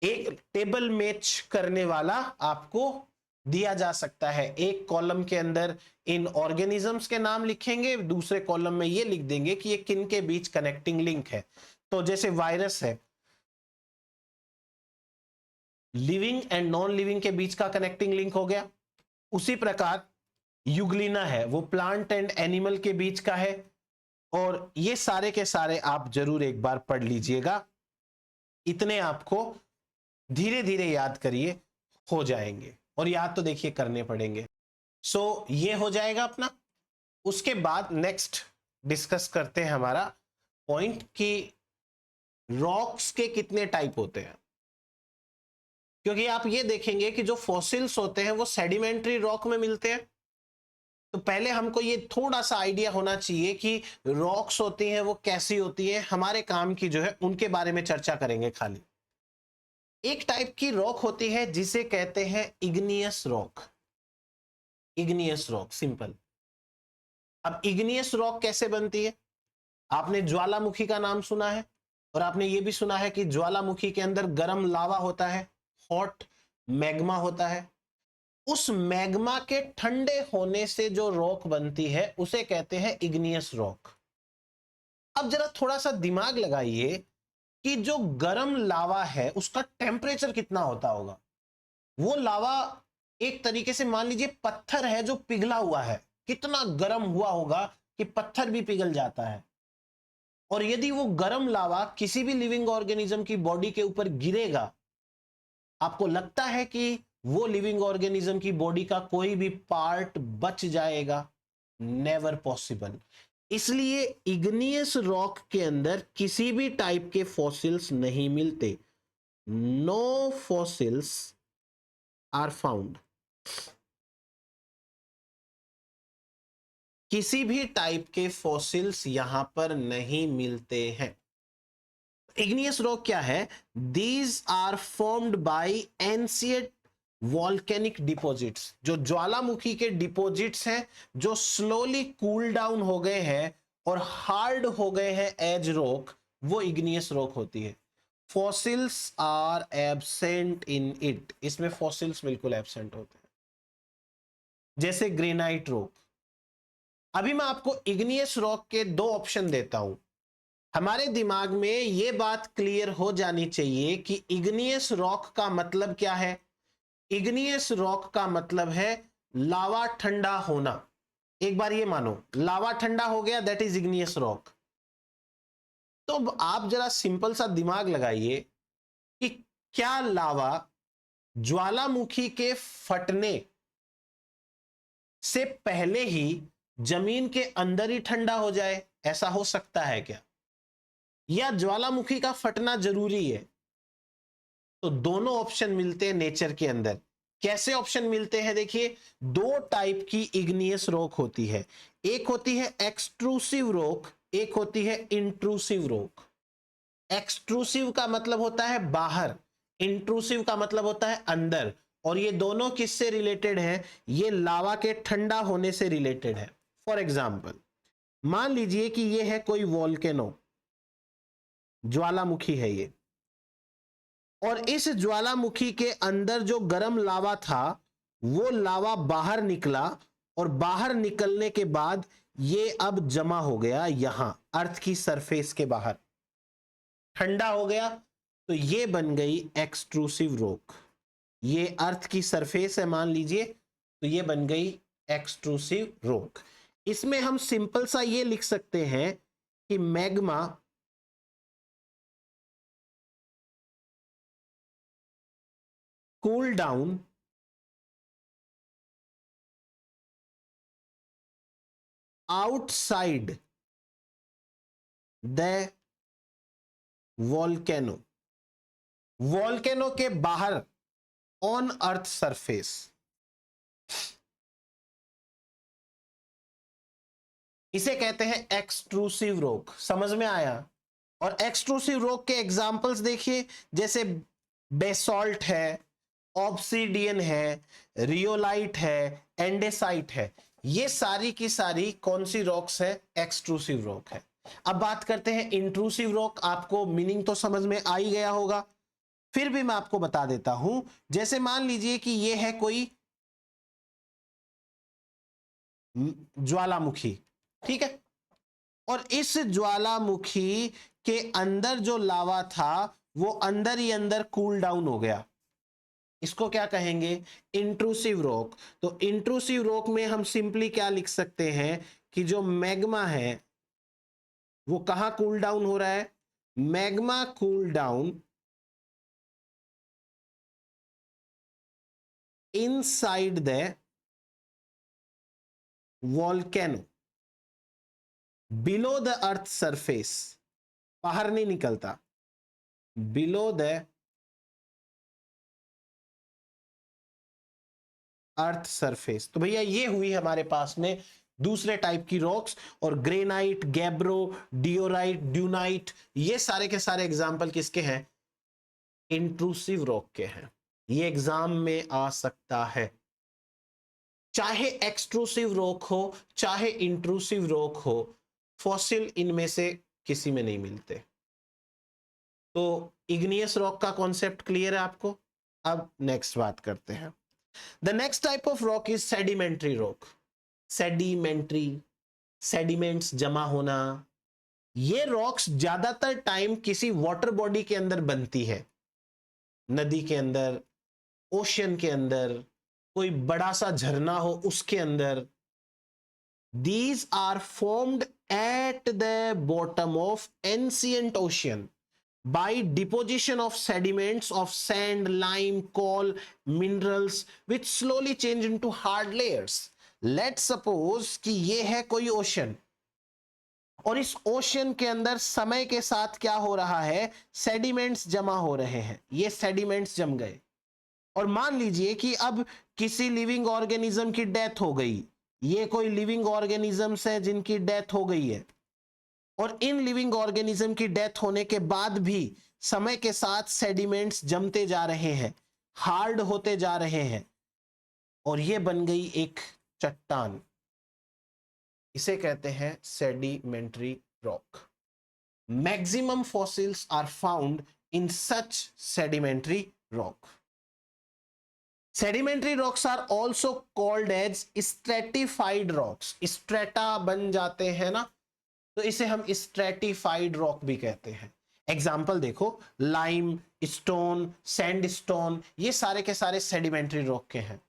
एक टेबल मैच करने वाला आपको दिया जा सकता है। एक कॉलम के अंदर इन ऑर्गेनिजम्स के नाम लिखेंगे, दूसरे कॉलम में ये लिख देंगे कि ये किन के बीच कनेक्टिंग लिंक है। तो जैसे वायरस है, लिविंग एंड नॉन लिविंग के बीच का कनेक्टिंग लिंक हो गया। उसी प्रकार यूग्लिना है, वो प्लांट एंड एनिमल के बीच का है। और ये सारे के सारे आप जरूर एक बार पढ़ लीजिएगा, इतने आपको धीरे धीरे याद करिए, हो जाएंगे। और याद तो देखिए करने पड़ेंगे। सो ये हो जाएगा अपना। उसके बाद नेक्स्ट डिस्कस करते हैं हमारा पॉइंट कि रॉक्स के कितने टाइप होते हैं। क्योंकि आप ये देखेंगे कि जो फॉसिल्स होते हैं वो सेडिमेंट्री रॉक में मिलते हैं। तो पहले हमको ये थोड़ा सा आइडिया होना चाहिए कि रॉक्स होती हैं वो कैसी होती हैं। हमारे काम की जो है उनके बारे में चर्चा करेंगे खाली। एक टाइप की रॉक होती है जिसे कहते हैं igneous rock. Igneous rock simple. अब इग्नियस रॉक कैसे बनती है? आपने ज्वालामुखी का नाम सुना है, और आपने ये भी सुना है कि ज्वालामुखी के अंदर गर्म लावा होता है, हॉट मैग्मा होता है। उस मैग्मा के ठंडे होने से जो रॉक बनती है उसे कहते हैं इग्नियस रॉक। अब जरा थोड़ा सा दिमाग लगाइए कि जो गर्म लावा है उसका टेम्परेचर कितना होता होगा। वो लावा एक तरीके से मान लीजिए पत्थर है जो पिघला हुआ है, कितना गर्म हुआ होगा कि पत्थर भी पिघल जाता है। और यदि वो गर्म लावा किसी भी लिविंग ऑर्गेनिज्म की बॉडी के ऊपर गिरेगा, आपको लगता है कि वो लिविंग ऑर्गेनिज्म की बॉडी का कोई भी पार्ट बच जाएगा? Never possible. इसलिए इग्नियस रॉक के अंदर किसी भी टाइप के फॉसिल्स नहीं मिलते। No fossils are found. किसी भी टाइप के फॉसिल्स यहां पर नहीं मिलते हैं। इग्नियस रॉक क्या है? These are formed by ancient volcanic deposits. जो ज्वालामुखी के डिपॉजिट्स हैं जो स्लोली कूल डाउन हो गए हैं और हार्ड हो गए हैं एज रॉक, वो इग्नियस रॉक होती है। Fossils are absent in it. इसमें फॉसिल्स बिल्कुल एब्सेंट होते हैं। जैसे ग्रेनाइट रॉक। अभी मैं आपको इग्नियस रॉक के 2 ऑप्शन देता हूं। हमारे दिमाग में यह बात क्लियर हो जानी चाहिए कि इग्नियस रॉक का मतलब क्या है। इग्नियस रॉक का मतलब है लावा ठंडा होना। एक बार ये मानो, लावा ठंडा हो गया, दैट इज इग्नियस रॉक। तो आप जरा सिंपल सा दिमाग लगाइए कि क्या लावा ज्वालामुखी के फटने से पहले ही जमीन के अंदर ही ठंडा हो जाए? ऐसा हो सकता है क्या? या ज्वालामुखी का फटना जरूरी है? तो दोनों ऑप्शन मिलते हैं नेचर के अंदर। कैसे ऑप्शन मिलते हैं? देखिए, 2 टाइप की इग्नियस रॉक होती है। एक होती है एक्सट्रूसिव रॉक, एक होती है इंट्रूसिव रॉक। एक्सट्रूसिव का मतलब होता है बाहर, इंट्रूसिव का मतलब होता है अंदर। और ये दोनों किससे रिलेटेड है? ये लावा के ठंडा होने से रिलेटेड है। फॉर एग्जाम्पल, मान लीजिए कि ये है कोई वॉल्केनो, ज्वालामुखी है ये, और इस ज्वालामुखी के अंदर जो गर्म लावा था वो लावा बाहर निकला, और बाहर निकलने के बाद ये अब जमा हो गया यहां अर्थ की सरफेस के बाहर, ठंडा हो गया। तो ये बन गई एक्सट्रूसिव रॉक। ये अर्थ की सरफेस है मान लीजिए, तो ये बन गई एक्सट्रूसिव रॉक। इसमें हम सिंपल सा ये लिख सकते हैं कि magma cool down outside the volcano। Volcano के बाहर, ऑन अर्थ सरफेस। इसे कहते हैं एक्सट्रूसिव रॉक। समझ में आया? और एक्सट्रूसिव रॉक के एग्जांपल्स देखिए, जैसे बेसॉल्ट है, ऑब्सीडियन है, रियोलाइट है, एंडेसाइट है। ये सारी की सारी कौन सी रॉक्स है? एक्सट्रूसिव रॉक है। अब बात करते हैं इंट्रूसिव रॉक। आपको मीनिंग तो समझ में आ ही गया होगा, फिर भी मैं आपको बता देता हूं। जैसे मान लीजिए कि ये है कोई ज्वालामुखी, ठीक है, और इस ज्वालामुखी के अंदर जो लावा था वो अंदर ही अंदर कूल डाउन हो गया। इसको क्या कहेंगे? Intrusive rock. तो इंट्रूसिव रॉक में हम सिंपली क्या लिख सकते हैं कि जो मैग्मा है वो कहां कूल डाउन हो रहा है? Magma cool down inside the volcano below the earth surface. बाहर नहीं निकलता, बिलो द अर्थ सरफेस। तो भैया ये हुई हमारे पास में दूसरे टाइप की रॉक्स। और ग्रेनाइट, गैब्रो, डियोराइट, ड्यूनाइट, ये सारे के सारे एग्जाम्पल किसके हैं? इंट्रूसिव रॉक के हैं। ये एग्जाम में आ सकता है। चाहे एक्सट्रूसिव रॉक हो चाहे इंट्रूसिव रॉक हो, फॉसिल इनमें से किसी में नहीं मिलते। तो इग्नियस रॉक का कॉन्सेप्ट क्लियर है आपको? अब नेक्स्ट बात करते हैं। The next type of rock is sedimentary rock. Sedimentary, sediments जमा होना। ये रॉक्स ज्यादातर टाइम किसी वाटर बॉडी के अंदर बनती है, नदी के अंदर, ओशियन के अंदर, कोई बड़ा सा झरना हो उसके अंदर। These are formed at the bottom of ancient ocean by deposition of sediments of sand, lime, coal, minerals which slowly change into hard layers. Let's suppose कि ये है कोई ओशन, और इस ओशन के अंदर समय के साथ क्या हो रहा है? सेडिमेंट्स जमा हो रहे हैं। ये सेडिमेंट्स जम गए, और मान लीजिए कि अब किसी लिविंग ऑर्गेनिज्म की डेथ हो गई। ये कोई लिविंग ऑर्गेनिजम्स है जिनकी डेथ हो गई है, और इन लिविंग ऑर्गेनिज्म की डेथ होने के बाद भी समय के साथ सेडिमेंट्स जमते जा रहे हैं, हार्ड होते जा रहे हैं, और ये बन गई एक चट्टान। इसे कहते हैं sedimentary rock. Maximum fossils are found in such sedimentary rock. Sedimentary rocks are also called as stratified rocks. Strata बन जाते हैं ना, तो इसे हम stratified rock भी कहते हैं। एग्जाम्पल देखो, लाइम स्टोन, सैंडस्टोन, ये सारे के सारे सेडिमेंट्री रॉक के हैं।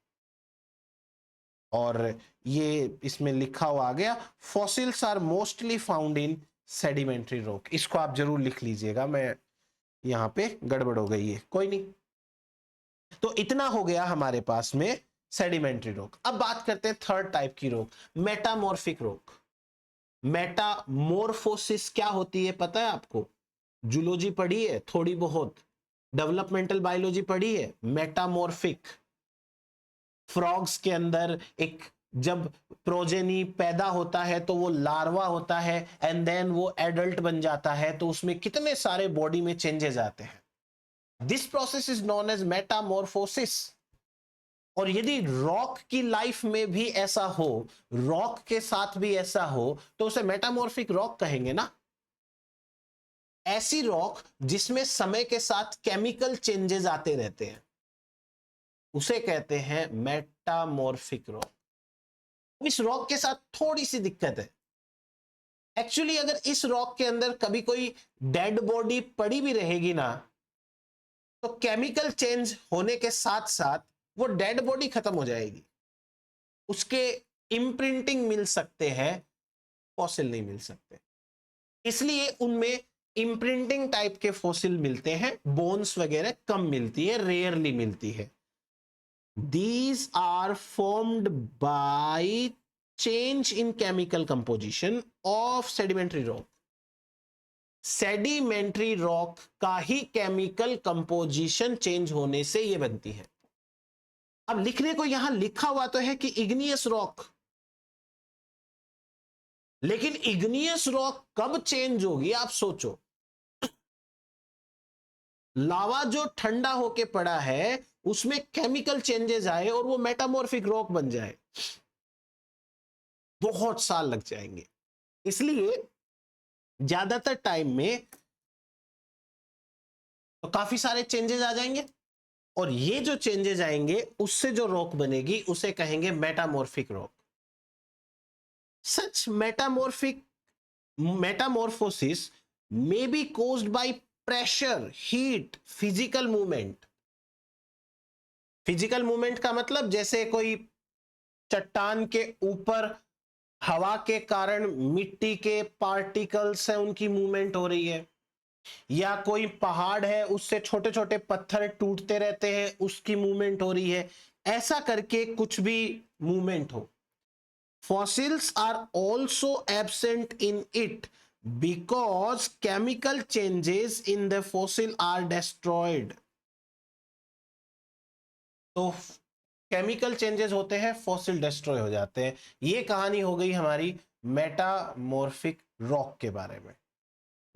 और ये इसमें लिखा हुआ आ गया, fossils are mostly found in sedimentary rock. इसको आप जरूर लिख लीजिएगा, मैं यहां पे गड़बड़ हो गई है, कोई नहीं। तो इतना हो गया हमारे पास में सेडिमेंट्री रॉक। अब बात करते हैं थर्ड टाइप की रॉक, मेटामॉर्फिक रॉक। मेटामॉर्फोसिस क्या होती है पता है आपको? जूलॉजी पढ़ी है थोड़ी बहुत, डेवलपमेंटल बायोलॉजी पढ़ी है। मेटामॉर्फिक, फ्रॉग्स के अंदर एक जब प्रोजेनी पैदा होता है तो वो लार्वा होता है, एंड देन वो एडल्ट बन जाता है, तो उसमें कितने सारे बॉडी में चेंजेस आते हैं। This process is known as metamorphosis. और यदि रॉक की लाइफ में भी ऐसा हो, रॉक के साथ भी ऐसा हो, तो उसे मेटामॉर्फिक रॉक कहेंगे ना। ऐसी रॉक जिसमें समय के साथ केमिकल चेंजेस आते रहते हैं, उसे कहते हैं मेटामॉर्फिक रॉक। इस रॉक के साथ थोड़ी सी दिक्कत है। एक्चुअली अगर इस रॉक के अंदर कभी कोई डेड बॉडी पड़ी भी रहेगी ना, तो केमिकल चेंज होने के साथ साथ वो डेड बॉडी खत्म हो जाएगी, उसके इम्प्रिंटिंग मिल सकते हैं, फॉसिल नहीं मिल सकते। इसलिए उनमें इम्प्रिंटिंग टाइप के फॉसिल मिलते हैं, बोन्स वगैरह कम मिलती है, रेयरली मिलती है। These are formed by change in chemical composition of sedimentary rock. Sedimentary rock का ही केमिकल कंपोजिशन चेंज होने से ये बनती है। अब लिखने को यहां लिखा हुआ तो है कि इग्नियस रॉक, लेकिन इग्नियस रॉक कब चेंज होगी आप सोचो। लावा जो ठंडा होके पड़ा है उसमें केमिकल चेंजेस आए और वो मेटामॉर्फिक रॉक बन जाए, बहुत साल लग जाएंगे। इसलिए ज्यादातर टाइम में तो काफी सारे चेंजेस आ जाएंगे और ये जो चेंजेस आएंगे उससे जो रॉक बनेगी उसे कहेंगे metamorphic rock. Such Metamorphosis may be caused by pressure, heat, physical movement। Physical movement का मतलब जैसे कोई चट्टान के ऊपर हवा के कारण मिट्टी के पार्टिकल्स हैं उनकी मूवमेंट हो रही है, या कोई पहाड़ है उससे छोटे छोटे पत्थर टूटते रहते हैं उसकी मूवमेंट हो रही है, ऐसा करके कुछ भी मूवमेंट हो। Fossils are also absent in it because chemical changes in the fossil are destroyed। तो केमिकल चेंजेस होते हैं, फॉसिल डिस्ट्रॉय हो जाते हैं। ये कहानी हो गई हमारी मेटामॉर्फिक रॉक के बारे में।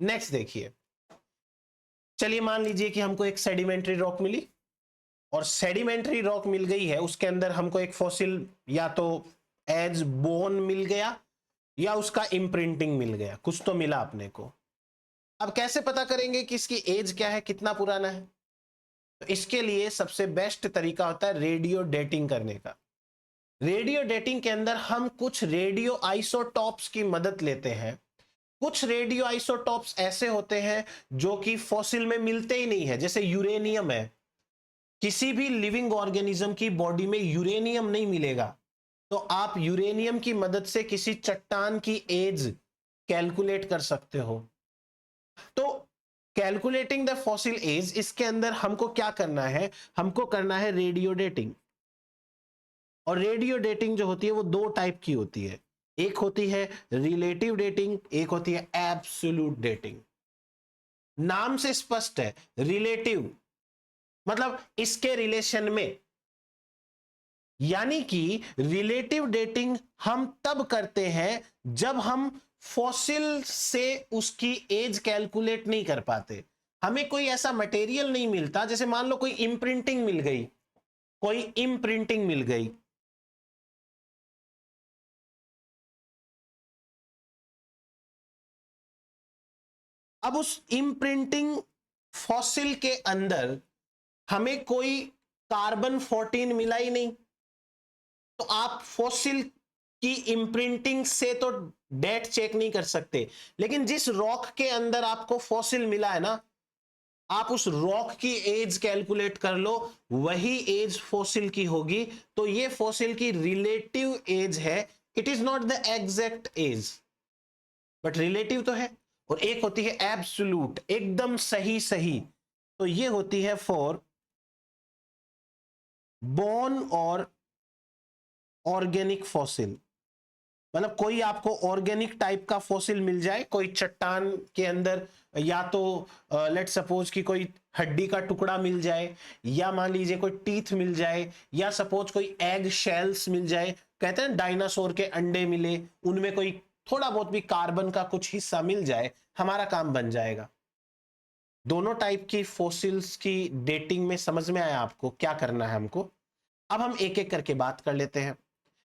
नेक्स्ट देखिए, चलिए मान लीजिए कि हमको एक सेडिमेंट्री रॉक मिली और सेडिमेंट्री रॉक मिल गई है, उसके अंदर हमको एक फॉसिल या तो एज बोन मिल गया या उसका इम्प्रिंटिंग मिल गया, कुछ तो मिला अपने को। अब कैसे पता करेंगे कि इसकी एज क्या है, कितना पुराना है? तो इसके लिए सबसे बेस्ट तरीका होता है रेडियो डेटिंग करने का। रेडियो डेटिंग के अंदर हम कुछ रेडियो आइसोटॉप्स की मदद लेते हैं। कुछ रेडियो आइसोटॉप्स ऐसे होते हैं जो कि फॉसिल में मिलते ही नहीं है, जैसे यूरेनियम है। किसी भी लिविंग ऑर्गेनिज्म की बॉडी में यूरेनियम नहीं मिलेगा, तो आप यूरेनियम की मदद से किसी चट्टान की एज कैलकुलेट कर सकते हो। तो कैलकुलेटिंग द फॉसिल एज, इसके अंदर हमको क्या करना है, हमको करना है रेडियो डेटिंग। और रेडियो डेटिंग जो होती है वो दो टाइप की होती है, एक होती है रिलेटिव डेटिंग, एक होती है एब्सोल्यूट डेटिंग। नाम से स्पष्ट है, रिलेटिव मतलब इसके रिलेशन में, यानी कि रिलेटिव डेटिंग हम तब करते हैं जब हम फॉसिल से उसकी एज कैलकुलेट नहीं कर पाते। हमें कोई ऐसा मटेरियल नहीं मिलता, जैसे मान लो कोई इम्प्रिंटिंग मिल गई, कोई इम्प्रिंटिंग मिल गई, अब उस इम्प्रिंटिंग फॉसिल के अंदर हमें कोई कार्बन 14 मिला ही नहीं, तो आप फॉसिल की इम्प्रिंटिंग से तो डेट चेक नहीं कर सकते। लेकिन जिस रॉक के अंदर आपको फॉसिल मिला है ना, आप उस रॉक की एज कैलकुलेट कर लो, वही एज फॉसिल की होगी। तो ये फॉसिल की रिलेटिव एज है, it is not the exact as but relative तो है। और एक होती है एब्सोल्यूट, एकदम सही सही, तो ये होती है फॉर बोन और ऑर्गेनिक फॉसिल। मतलब कोई आपको ऑर्गेनिक टाइप का फॉसिल मिल जाए, कोई चट्टान के अंदर, या तो लेट सपोज कि कोई हड्डी का टुकड़ा मिल जाए, या मान लीजिए कोई टीथ मिल जाए, या सपोज कोई एग शेल्स मिल जाए। कहते हैं डायनासोर के अंडे मिले, उनमें कोई थोड़ा बहुत भी कार्बन का कुछ हिस्सा मिल जाए, हमारा काम बन जाएगा। दोनों टाइप की फॉसिल्स की डेटिंग में समझ में आया आपको क्या करना है हमको? अब हम एक एक करके बात कर लेते हैं।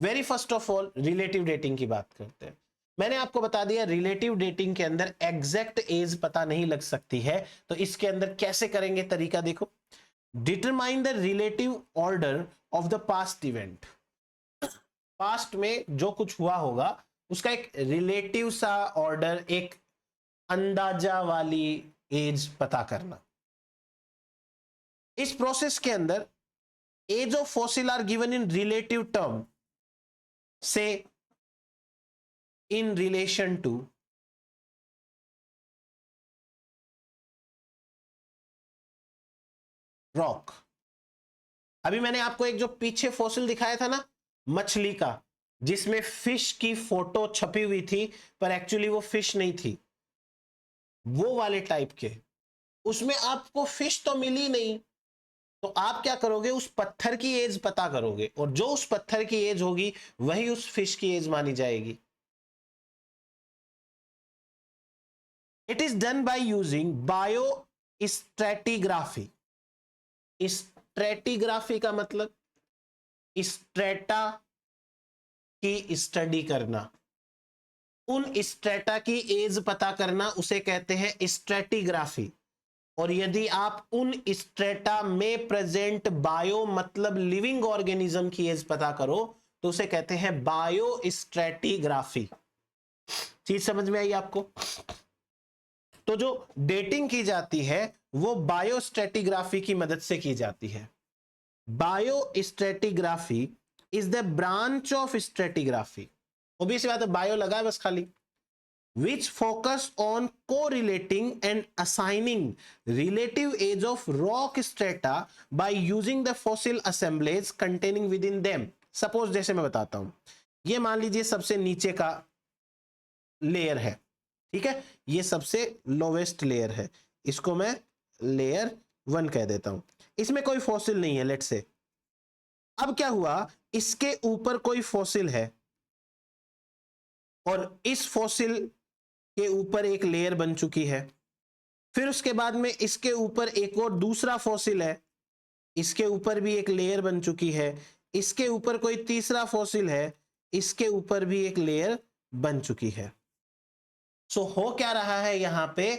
Very first of all relative dating की बात करते हैं। मैंने आपको बता दिया रिलेटिव डेटिंग के अंदर एग्जैक्ट एज पता नहीं लग सकती है, तो इसके अंदर कैसे करेंगे, तरीका देखो। Determine the relative order of the past event. Past में जो कुछ हुआ होगा उसका एक रिलेटिव सा ऑर्डर, एक अंदाजा वाली एज पता करना। इस प्रोसेस के अंदर age of fossil are given in relative term, से in relation to rock। अभी मैंने आपको एक जो पीछे फॉसिल दिखाया था ना मछली का, जिसमें फिश की फोटो छपी हुई थी पर एक्चुअली वो फिश नहीं थी, वो वाले टाइप के, उसमें आपको फिश तो मिली नहीं, तो आप क्या करोगे, उस पत्थर की एज पता करोगे, और जो उस पत्थर की एज होगी वही उस फिश की एज मानी जाएगी। It is done by using bio stratigraphy. Stratigraphy का मतलब स्ट्रेटा की स्टडी करना, उन स्ट्रेटा की एज पता करना, उसे कहते हैं स्ट्रेटिग्राफी। और यदि आप उन स्ट्रेटा में प्रेजेंट बायो मतलब लिविंग ऑर्गेनिज्म की एज पता करो तो उसे कहते हैं बायो स्ट्रेटिग्राफी। चीज समझ में आई आपको? तो जो डेटिंग की जाती है वो बायोस्ट्रेटिग्राफी की मदद से की जाती है। Biostratigraphy is the branch of stratigraphy, obvious बात है, बायो लगा है बस खाली, which focus on correlating and assigning relative age of rock strata by using the fossil assemblage containing within them। Suppose जैसे मैं बताता हूं, ये मान लीजिए सबसे नीचे का लेयर है, ठीक है, ये सबसे लोवेस्ट लेयर है, इसको मैं लेयर 1 कह देता हूं, इसमें कोई फॉसिल नहीं है लेट्स से। अब क्या हुआ, इसके ऊपर कोई फॉसिल है और इस फॉसिल के ऊपर एक लेयर बन चुकी है, फिर उसके बाद में इसके ऊपर एक और दूसरा फॉसिल है, इसके ऊपर भी एक लेयर बन चुकी है, इसके ऊपर कोई तीसरा फॉसिल है, इसके ऊपर भी एक लेयर बन चुकी है। सो हो क्या रहा है, यहां पे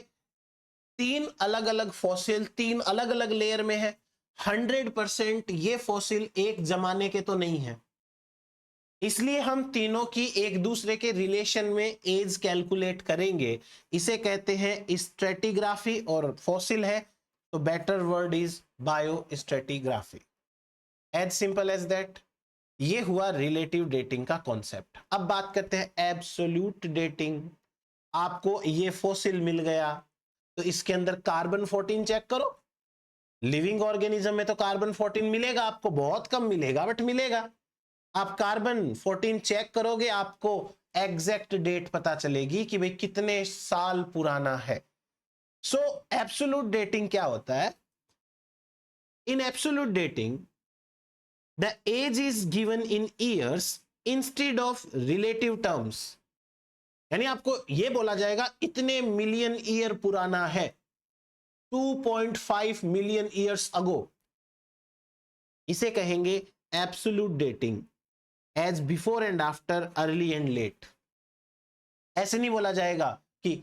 3 अलग अलग फॉसिल 3 अलग अलग लेयर में है। 100% ये फॉसिल एक जमाने के तो नहीं है, इसलिए हम तीनों की एक दूसरे के रिलेशन में एज कैलकुलेट करेंगे, इसे कहते हैं स्ट्रेटिग्राफी, और फॉसिल है तो better word is biostratigraphy. As simple as that. ये हुआ रिलेटिव डेटिंग का कॉन्सेप्ट। अब बात करते हैं एब्सोल्यूट डेटिंग। आपको ये फॉसिल मिल गया तो इसके अंदर कार्बन 14 चेक करो। लिविंग ऑर्गेनिज्म में तो कार्बन 14 मिलेगा आपको, बहुत कम मिलेगा बट मिलेगा। आप कार्बन 14 चेक करोगे, आपको एग्जैक्ट डेट पता चलेगी कि भाई कितने साल पुराना है। सो एब्सोल्यूट डेटिंग क्या होता है? In absolute dating the age is given in years instead of relative terms, यानी आपको यह बोला जाएगा इतने मिलियन ईयर पुराना है, 2.5 मिलियन ईयर्स अगो। इसे कहेंगे absolute dating. Age before and after, early and late. ऐसे नहीं बोला जाएगा कि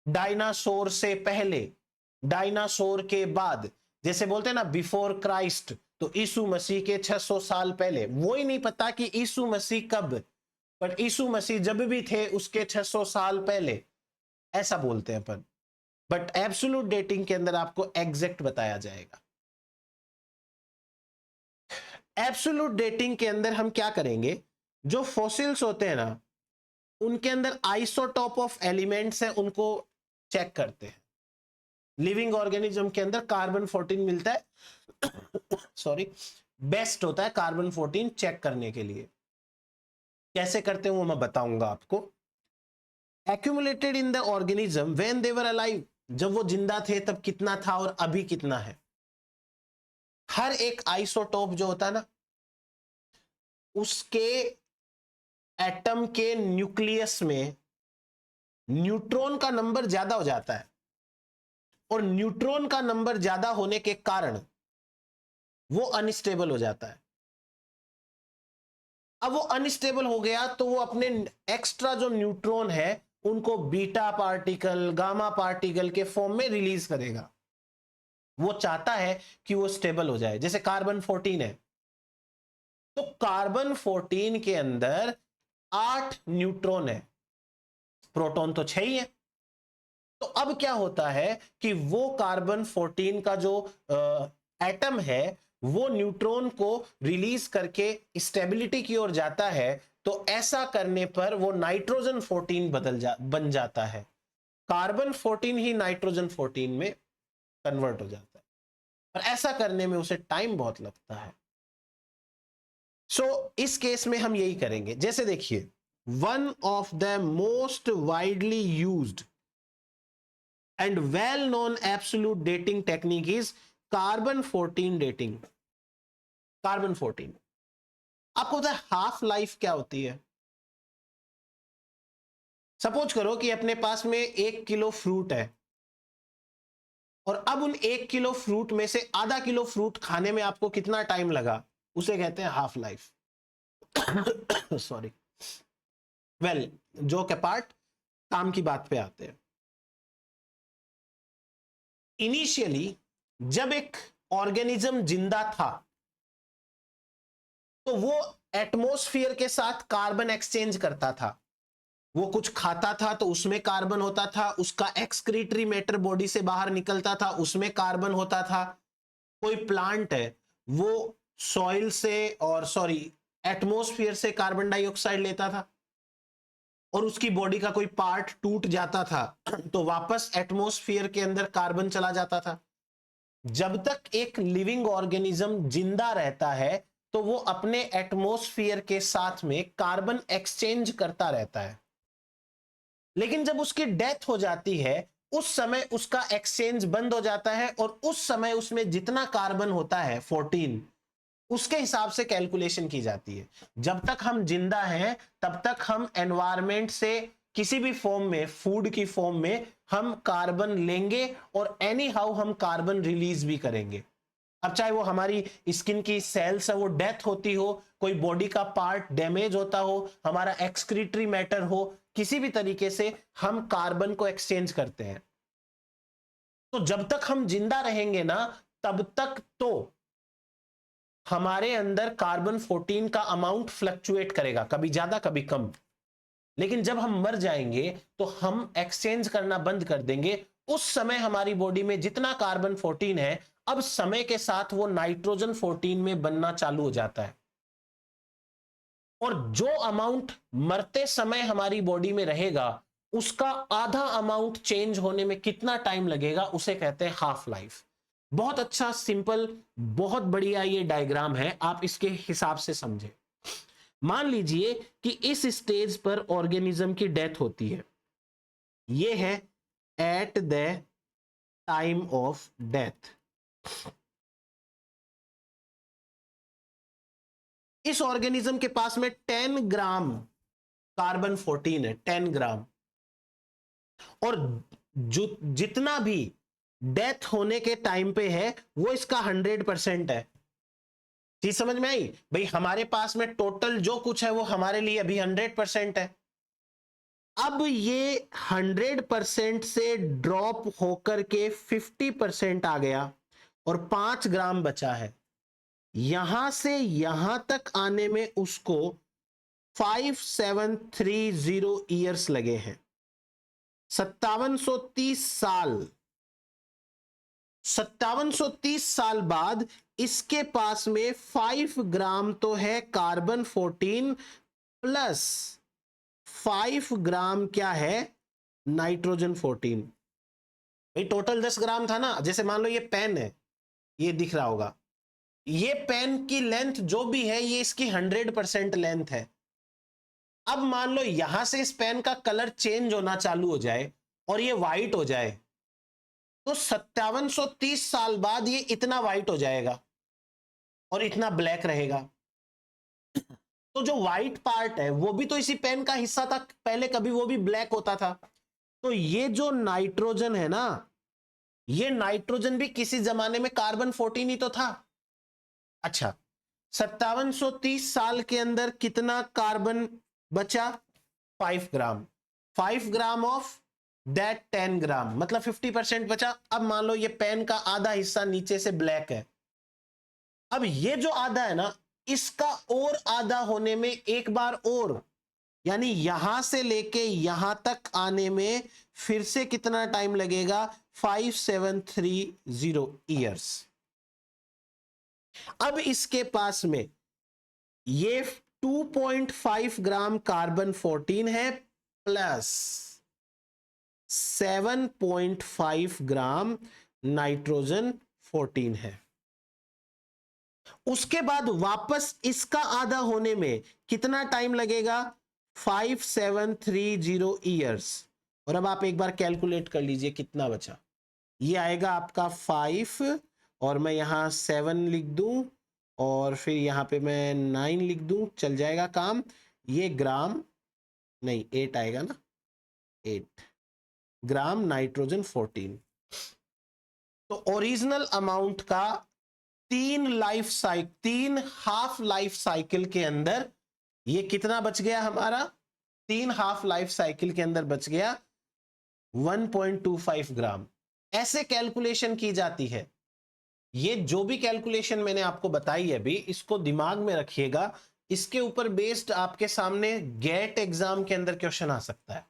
डायनासोर से पहले, डायनासोर के बाद, जैसे बोलते हैं ना बिफोर क्राइस्ट, तो यीशु मसीह के 600 साल पहले। वो ही नहीं पता कि यीशु मसीह कब, पर यीशु मसीह जब भी थे उसके 600 साल पहले, ऐसा बोलते हैं अपन। बट एब्सोल्यूट डेटिंग के अंदर आपको एग्जैक्ट बताया जाएगा। एब्सोल्यूट डेटिंग के अंदर हम क्या करेंगे, जो फॉसिल्स होते हैं ना उनके अंदर आइसोटॉप ऑफ एलिमेंट्स है, उनको चेक करते हैं। लिविंग ऑर्गेनिज्म के अंदर कार्बन 14 मिलता है सॉरी, बेस्ट होता है कार्बन 14 चेक करने के लिए। कैसे करते हैं वो मैं बताऊंगा आपको। Accumulated in the organism when they were alive, जब वो जिंदा थे तब कितना था और अभी कितना है। हर एक आइसोटोप जो होता है ना, उसके एटम के न्यूक्लियस में न्यूट्रॉन का नंबर ज्यादा हो जाता है, और न्यूट्रॉन का नंबर ज्यादा होने के कारण वो अनस्टेबल हो जाता है। अब वो अनस्टेबल हो गया तो वो अपने एक्स्ट्रा जो न्यूट्रॉन है उनको बीटा पार्टिकल, गामा पार्टिकल के फॉर्म में रिलीज करेगा। वो चाहता है कि वो स्टेबल हो जाए। जैसे कार्बन 14 है, तो कार्बन 14 के अंदर 8 न्यूट्रॉन है, प्रोटॉन तो 6 ही है। तो अब क्या होता है कि वो कार्बन 14 का जो एटम है वो न्यूट्रॉन को रिलीज करके स्टेबिलिटी की ओर जाता है, तो ऐसा करने पर वो नाइट्रोजन 14 बन जाता है। कार्बन 14 ही नाइट्रोजन 14 में कन्वर्ट हो जाता है, और ऐसा करने में उसे टाइम बहुत लगता है। इस केस में हम यही करेंगे। जैसे देखिए, one of the most widely used and well known absolute dating technique is carbon 14 dating। Carbon 14 आपको पता है हाफ लाइफ क्या होती है? सपोज करो कि अपने पास में 1 किलो फ्रूट है, और अब उन 1 किलो फ्रूट में से आधा किलो फ्रूट खाने में आपको कितना टाइम लगा, उसे कहते हैं half life. Sorry, well, joke apart, काम की बात पे आते हैं। इनिशियली जब एक ऑर्गेनिज्म जिंदा था तो वो एटमॉस्फेयर के साथ कार्बन एक्सचेंज करता था। वो कुछ खाता था तो उसमें कार्बन होता था, उसका एक्सक्रीटरी मैटर बॉडी से बाहर निकलता था, उसमें कार्बन होता था। कोई प्लांट है वो सॉइल से और एटमॉस्फेयर से कार्बन डाइऑक्साइड लेता था और उसकी बॉडी का कोई पार्ट टूट जाता था तो वापस एटमॉस्फेयर के अंदर कार्बन चला जाता था। जब तक एक लिविंग ऑर्गेनिज्म जिंदा रहता है तो वो अपने एटमॉस्फेयर के साथ में कार्बन एक्सचेंज करता रहता है, लेकिन जब उसकी डेथ हो जाती है उस समय उसका एक्सचेंज बंद हो जाता है और उस समय उसमें जितना कार्बन होता है 14, उसके हिसाब से कैलकुलेशन की जाती है। जब तक हम जिंदा हैं तब तक हम एनवायरनमेंट से किसी भी फॉर्म में, फूड की फॉर्म में हम कार्बन लेंगे और एनी हाउ हम कार्बन रिलीज भी करेंगे। अब चाहे वो हमारी स्किन की सेल्स है वो डेथ होती हो, कोई बॉडी का पार्ट डैमेज होता हो, हमारा एक्सक्रीटरी मैटर हो, किसी भी तरीके से हम कार्बन को एक्सचेंज करते हैं। तो जब तक हम जिंदा रहेंगे ना तब तक तो हमारे अंदर कार्बन 14 का अमाउंट फ्लक्चुएट करेगा, कभी ज्यादा कभी कम। लेकिन जब हम मर जाएंगे तो हम एक्सचेंज करना बंद कर देंगे। उस समय हमारी बॉडी में जितना कार्बन 14 है अब समय के साथ वो नाइट्रोजन 14 में बनना चालू हो जाता है। और जो अमाउंट मरते समय हमारी बॉडी में रहेगा उसका आधा अमाउंट चेंज होने में कितना टाइम लगेगा, उसे कहते हैं हाफ लाइफ। बहुत अच्छा, सिंपल, बहुत बढ़िया ये डायग्राम है, आप इसके हिसाब से समझे। मान लीजिए कि इस स्टेज पर ऑर्गेनिज्म की डेथ होती है, ये है at the time of death. इस ऑर्गेनिज्म के पास में 10 ग्राम कार्बन 14 है, 10 ग्राम। और जो जितना भी डेथ होने के टाइम पे है वो इसका 100% है। चीज समझ में आई भाई? हमारे पास में टोटल जो कुछ है वो हमारे लिए अभी 100% है। अब ये 100% से ड्रॉप होकर के 50% आ गया और 5 ग्राम बचा है। यहां से यहां तक आने में उसको 5730 ईयर्स लगे हैं, 5730 साल। 5730 साल बाद इसके पास में 5 ग्राम तो है कार्बन 14 प्लस 5 ग्राम क्या है, नाइट्रोजन 14। भाई टोटल 10 ग्राम था ना। जैसे मान लो ये पेन है, ये दिख रहा होगा, ये पेन की लेंथ जो भी है ये इसकी 100% लेंथ है। अब मान लो यहां से इस पेन का कलर चेंज होना चालू हो जाए और ये व्हाइट हो जाए तो 5730 साल बाद ये इतना व्हाइट हो जाएगा और इतना ब्लैक रहेगा। तो जो व्हाइट पार्ट है वो भी तो इसी पेन का हिस्सा था पहले, कभी वो भी ब्लैक होता था। तो ये जो नाइट्रोजन है ना, ये नाइट्रोजन भी किसी जमाने में कार्बन 14 ही तो था। अच्छा, 5730 साल के अंदर कितना कार्बन बचा? 5 ग्राम। 5 ग्राम ऑफ दैट 10 ग्राम, मतलब 50% बचा। अब मान लो ये पेन का आधा हिस्सा नीचे से ब्लैक है। अब ये जो आधा है ना, इसका और आधा होने में एक बार और, यानी यहां से लेके यहां तक आने में फिर से कितना टाइम लगेगा? 5730 ईयर्स। अब इसके पास में ये 2.5 ग्राम कार्बन 14 है प्लस 7.5 ग्राम नाइट्रोजन 14 है। उसके बाद वापस इसका आधा होने में कितना टाइम लगेगा? 5730 ईयर्स। और अब आप एक बार कैलकुलेट कर लीजिए कितना बचा। ये आएगा आपका 5 और मैं यहां 7 लिख दूं और फिर यहां पे मैं 9 लिख दूं, चल जाएगा काम। ये ग्राम नहीं, 8 आएगा ना, 8 ग्राम नाइट्रोजन 14। तो ओरिजिनल अमाउंट का 3 हाफ लाइफ साइकिल के अंदर ये कितना बच गया हमारा, 3 हाफ लाइफ साइकिल के अंदर बच गया 1.25 ग्राम। ऐसे कैलकुलेशन की जाती है। ये जो भी कैलकुलेशन मैंने आपको बताई है अभी, इसको दिमाग में रखिएगा। इसके ऊपर बेस्ड आपके सामने गेट एग्जाम के अंदर क्वेश्चन आ सकता है।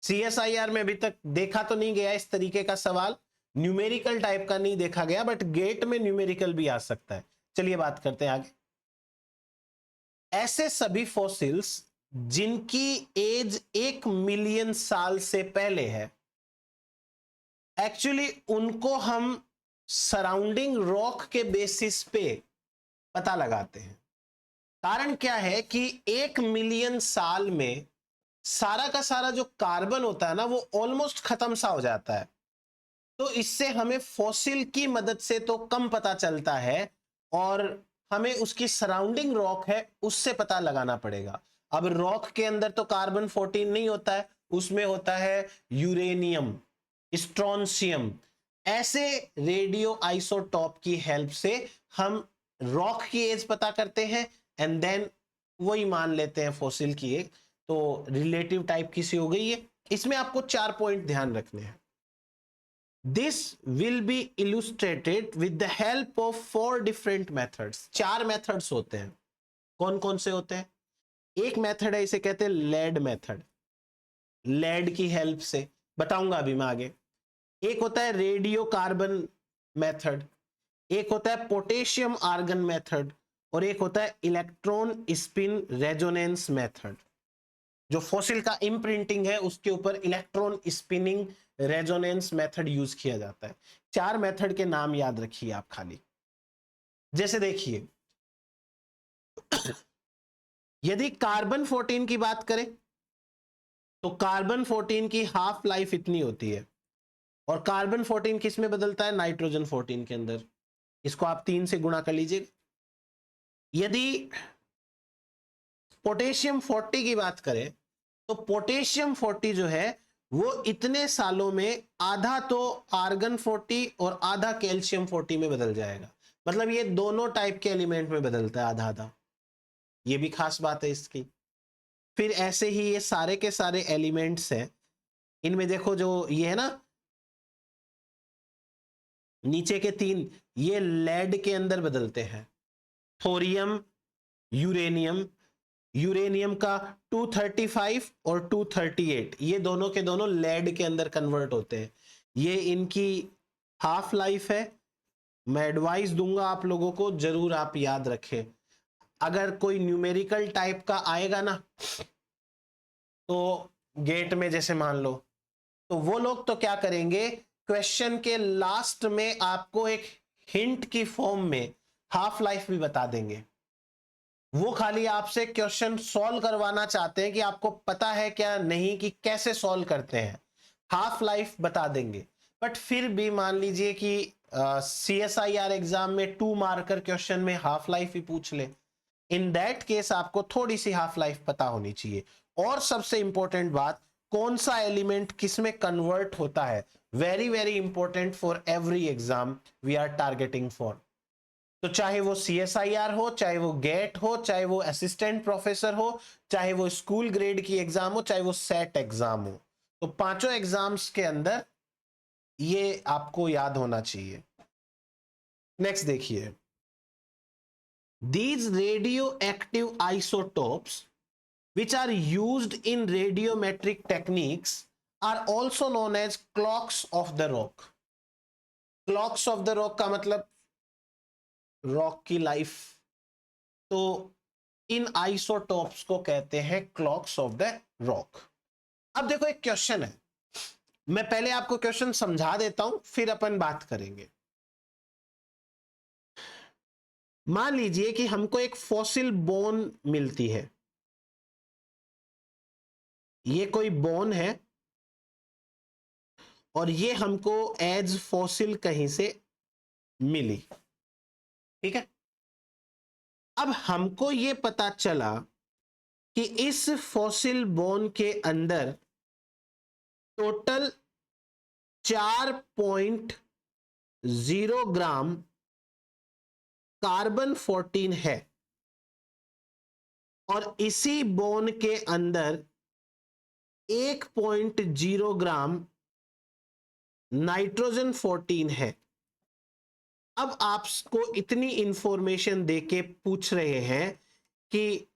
सीएसआईआर में अभी तक देखा तो नहीं गया इस तरीके का सवाल, न्यूमेरिकल टाइप का नहीं देखा गया, बट गेट में न्यूमेरिकल भी आ सकता है। चलिए बात करते हैं आगे। ऐसे सभी फॉसिल्स जिनकी एज 1 मिलियन साल से पहले है, एक्चुअली उनको हम सराउंडिंग रॉक के बेसिस पे पता लगाते हैं। कारण क्या है कि 1 मिलियन साल में सारा का सारा जो कार्बन होता है ना, वो ऑलमोस्ट खत्म सा हो जाता है। तो इससे हमें फॉसिल की मदद से तो कम पता चलता है, और हमें उसकी सराउंडिंग रॉक है उससे पता लगाना पड़ेगा। अब रॉक के अंदर तो कार्बन 14 नहीं होता है, उसमें होता है यूरेनियम, स्ट्रोंशियम। ऐसे रेडियो आइसोटॉप की हेल्प से हम रॉक की एज पता करते हैं, एंड देन वही मान लेते हैं फॉसिल की एज। तो रिलेटिव टाइप की सी हो गई है। इसमें आपको 4 पॉइंट ध्यान रखने हैं। This will be illustrated with the help of 4 different methods। 4 methods होते हैं। कौन कौन से होते हैं? एक मेथड है, इसे कहते हैं लेड मेथड। लेड की हेल्प से बताऊंगा अभी मैं आगे। एक होता है रेडियो कार्बन मेथड, एक होता है पोटेशियम आर्गन मेथड, और एक होता है इलेक्ट्रॉन स्पिन रेजोनेंस मेथड। जो फॉसिल का इम्प्रिंटिंग है उसके ऊपर electron spinning resonance method use किया जाता है। 4 मेथड के नाम याद रखिए आप खाली। जैसे देखिए, यदि कार्बन 14 की बात करें तो कार्बन 14 की हाफ लाइफ इतनी होती है, और कार्बन 14 किस में बदलता है? नाइट्रोजन 14 के अंदर। इसको आप 3 से गुणा कर लीजिए। यदि पोटेशियम 40 की बात करें तो पोटेशियम 40 जो है वो इतने सालों में आधा तो आर्गन 40 और आधा कैल्शियम 40 में बदल जाएगा। मतलब ये दोनों टाइप के एलिमेंट में बदलता है आधा आधा। ये भी खास बात है इसकी। फिर ऐसे ही ये सारे के सारे एलिमेंट्स हैं, इनमें देखो जो ये है ना नीचे के 3, ये लेड के अंदर बदलते हैं। Thorium, uranium. यूरेनियम का 235 और 238, ये दोनों के दोनों लेड के अंदर कन्वर्ट होते हैं। ये इनकी हाफ लाइफ है। मैं एडवाइस दूंगा आप लोगों को, जरूर आप याद रखें। अगर कोई न्यूमेरिकल टाइप का आएगा ना, तो गेट में जैसे मान लो, तो वो लोग तो क्या करेंगे, क्वेश्चन के लास्ट में आपको एक हिंट की फॉर्म में हाफ लाइफ भी बता देंगे। वो खाली आपसे क्वेश्चन सॉल्व करवाना चाहते हैं कि आपको पता है क्या नहीं कि कैसे सॉल्व करते हैं। हाफ लाइफ बता देंगे। बट फिर भी मान लीजिए कि CSIR एग्जाम में 2 मार्कर क्वेश्चन में हाफ लाइफ ही पूछ ले, इन दैट केस आपको थोड़ी सी हाफ लाइफ पता होनी चाहिए। और सबसे इंपॉर्टेंट बात, कौन सा एलिमेंट किस में कन्वर्ट होता है, very very important for every exam we are targeting for. तो चाहे वो CSIR हो, चाहे वो गेट हो, चाहे वो असिस्टेंट प्रोफेसर हो, चाहे वो स्कूल ग्रेड की एग्जाम हो, चाहे वो सेट एग्जाम हो, तो पांचों एग्जाम्स के अंदर ये आपको याद होना चाहिए। नेक्स्ट देखिए, these radioactive isotopes which are used in radiometric techniques are also known as clocks of the rock। clocks of the rock का मतलब रॉक की लाइफ। तो इन आइसोटोप्स को कहते हैं क्लॉक्स ऑफ द रॉक। अब देखो एक क्वेश्चन है, मैं पहले आपको क्वेश्चन समझा देता हूं फिर अपन बात करेंगे। मान लीजिए कि हमको एक फॉसिल बोन मिलती है, ये कोई बोन है और ये हमको एज फॉसिल कहीं से मिली, ठीक है। अब हमको ये पता चला कि इस फॉसिल बोन के अंदर टोटल 4 0 ग्राम कार्बन 14 है और इसी बोन के अंदर 1.0 ग्राम नाइट्रोजन 14 है। अब आपको इतनी इंफॉर्मेशन देके पूछ रहे हैं कि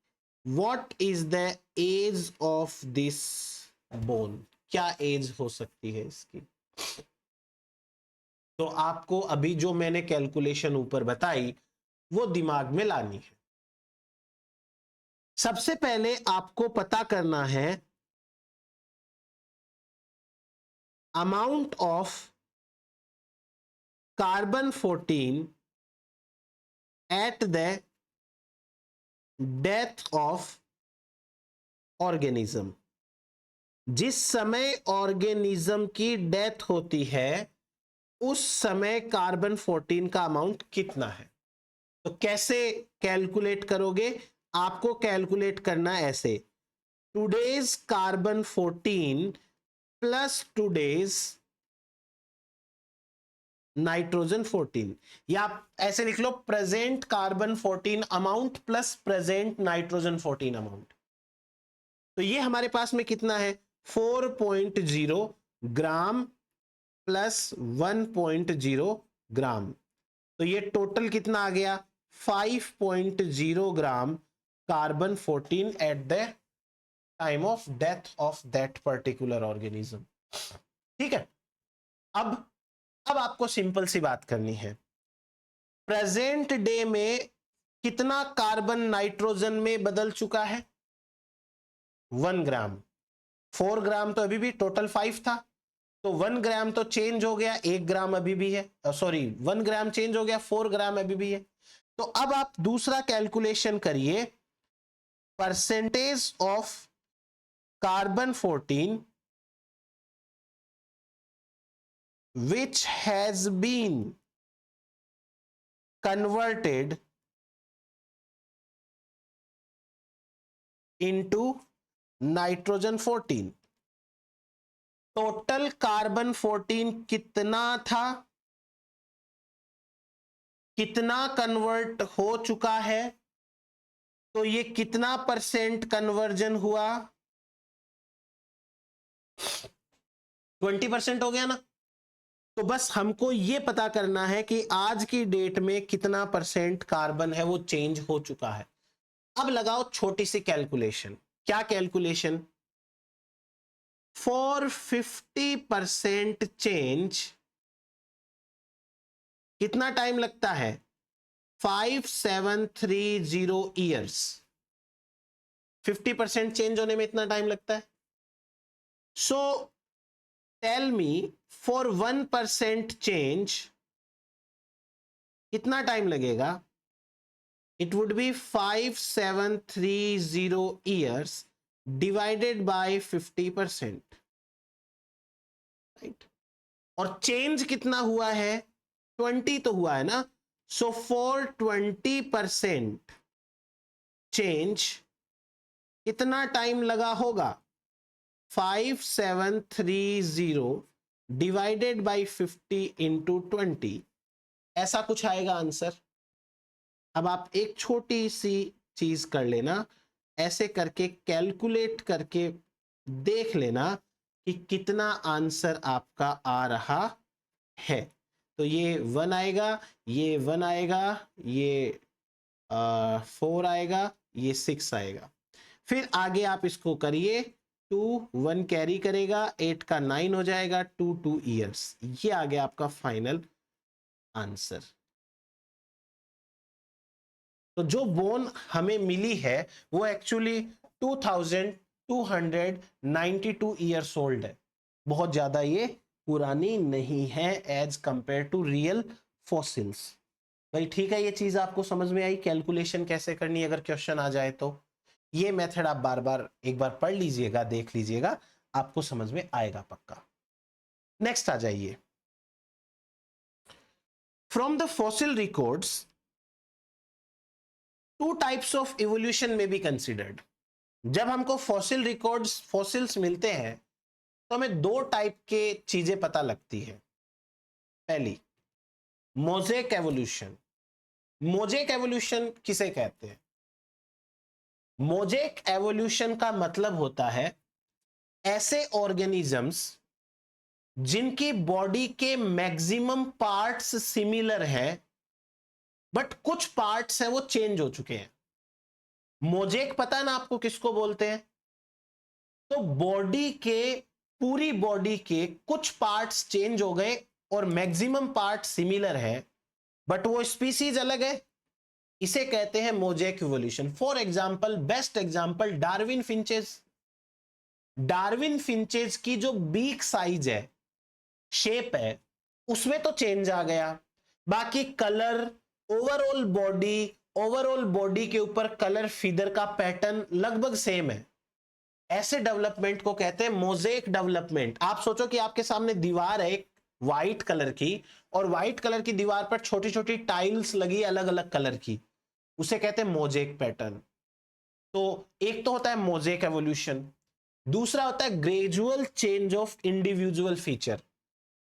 what is the age of this bone, क्या एज हो सकती है इसकी। तो आपको अभी जो मैंने कैलकुलेशन ऊपर बताई वो दिमाग में लानी है। सबसे पहले आपको पता करना है amount of carbon 14 at the death of organism. जिस समय ऑर्गेनिज्म की डेथ होती है उस समय कार्बन 14 का अमाउंट कितना है। तो कैसे कैलकुलेट करोगे, आपको कैलकुलेट करना ऐसे, today's carbon 14 plus today's nitrogen 14, या ऐसे लिख लो present carbon 14 amount plus present nitrogen 14 amount. तो ये हमारे पास में कितना है, 4.0 ग्राम प्लस 1.0 ग्राम। तो ये टोटल कितना आ गया, 5.0 gram carbon 14 at the time of death of that particular organism. ठीक है, अब आपको सिंपल सी बात करनी है, प्रेजेंट डे में कितना कार्बन नाइट्रोजन में बदल चुका है, 1 ग्राम। 4 ग्राम तो अभी भी टोटल 5 था, तो 1 ग्राम तो चेंज हो गया, 1 ग्राम अभी भी है, सॉरी 1 ग्राम चेंज हो गया, 4 ग्राम अभी भी है। तो अब आप दूसरा कैलकुलेशन करिए, percentage of carbon 14 which has been converted into nitrogen 14। Total carbon 14 कितना था, कितना कन्वर्ट हो चुका है, तो ये कितना परसेंट कन्वर्जन हुआ, 20% हो गया ना। तो बस हमको ये पता करना है कि आज की डेट में कितना परसेंट कार्बन है वो चेंज हो चुका है। अब लगाओ छोटी सी कैलकुलेशन, क्या कैलकुलेशन, फॉर 50% चेंज कितना टाइम लगता है, 5730 ईयर्स। 50% चेंज होने में इतना टाइम लगता है। So tell me for 1% change कितना टाइम लगेगा, it would be 5730 years divided by 50%, right. और चेंज कितना हुआ है, 20 तो हुआ है ना। सो फॉर 20% चेंज कितना टाइम लगा होगा, 5730 डिवाइडेड बाय 50 इंटू 20, ऐसा कुछ आएगा आंसर। अब आप एक छोटी सी चीज कर लेना, ऐसे करके कैलकुलेट करके देख लेना कि कितना आंसर आपका आ रहा है। तो ये 1 आएगा, ये 1 आएगा, ये 4 आएगा, ये 6 आएगा। फिर आगे आप इसको करिए, 2 1 कैरी करेगा, 8 का 9 हो जाएगा, 2 ईयर्स। ये आ गया आपका फाइनल आंसर। तो जो बोन हमें मिली है वो एक्चुअली 2292 ईयर्स ओल्ड है, बहुत ज्यादा ये पुरानी नहीं है as compare to real fossils. भाई ठीक है, ये चीज आपको समझ में आई, कैलकुलेशन कैसे करनी है अगर क्वेश्चन आ जाए तो। ये मेथड आप बार बार एक बार पढ़ लीजिएगा, देख लीजिएगा, आपको समझ में आएगा पक्का। नेक्स्ट आ जाइए, from the fossil records 2 types of evolution में बी कंसिडर्ड। जब हमको फॉसिल रिकॉर्ड्स, फॉसिल्स मिलते हैं तो हमें 2 टाइप के चीजें पता लगती है। पहली, मोजेक एवोल्यूशन। मोजेक एवोल्यूशन किसे कहते हैं? मोजेक एवोल्यूशन का मतलब होता है ऐसे ऑर्गेनिजम्स जिनकी बॉडी के मैक्सिमम पार्ट्स सिमिलर हैं बट कुछ पार्ट्स हैं वो चेंज हो चुके हैं। मोजेक पता है ना आपको किसको बोलते हैं? तो बॉडी के, पूरी बॉडी के कुछ पार्ट्स चेंज हो गए और मैक्सिमम पार्ट सिमिलर है बट वो स्पीसीज अलग है, इसे कहते हैं mosaic evolution. For example, best example Darwin finches. Darwin finches की जो बीक साइज है, शेप है, उसमें तो चेंज आ गया, बाकी कलर, ओवरऑल बॉडी के ऊपर कलर फीदर का पैटर्न लगभग सेम है। ऐसे डेवलपमेंट को कहते हैं मोजेक डेवलपमेंट। आप सोचो कि आपके सामने दीवार है एक व्हाइट कलर की, और व्हाइट कलर की दीवार पर छोटी छोटी टाइल्स लगी अलग अलग कलर की, उसे कहते हैं मोजेक पैटर्न। तो एक तो होता है मोजेक एवोल्यूशन, दूसरा होता है gradual change of individual feature.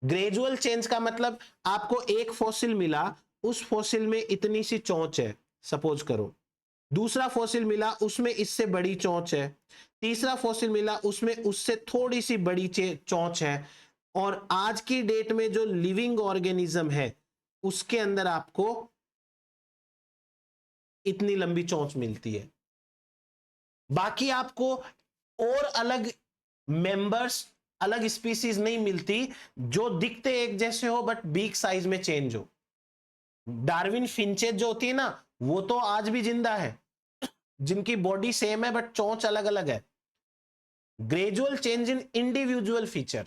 Gradual change का मतलब आपको एक फॉसिल मिला, उस फॉसिल में इतनी सी चोंच है सपोज करो, दूसरा फॉसिल मिला उसमें इससे बड़ी चोंच है, तीसरा फॉसिल मिला उसमें उससे थोड़ी सी बड़ी चोंच है, और आज की डेट में जो लिविंग ऑर्गेनिज्म है उसके अंदर आपको इतनी लंबी चोंच मिलती है। बाकी आपको और अलग मेंबर्स, अलग स्पीसीज नहीं मिलती जो दिखते एक जैसे हो बट बीक साइज में चेंज हो। डार्विन फिंचेस जो होती है ना, वो तो आज भी जिंदा है, जिनकी बॉडी सेम है बट चोंच अलग अलग है। Gradual change in individual feature,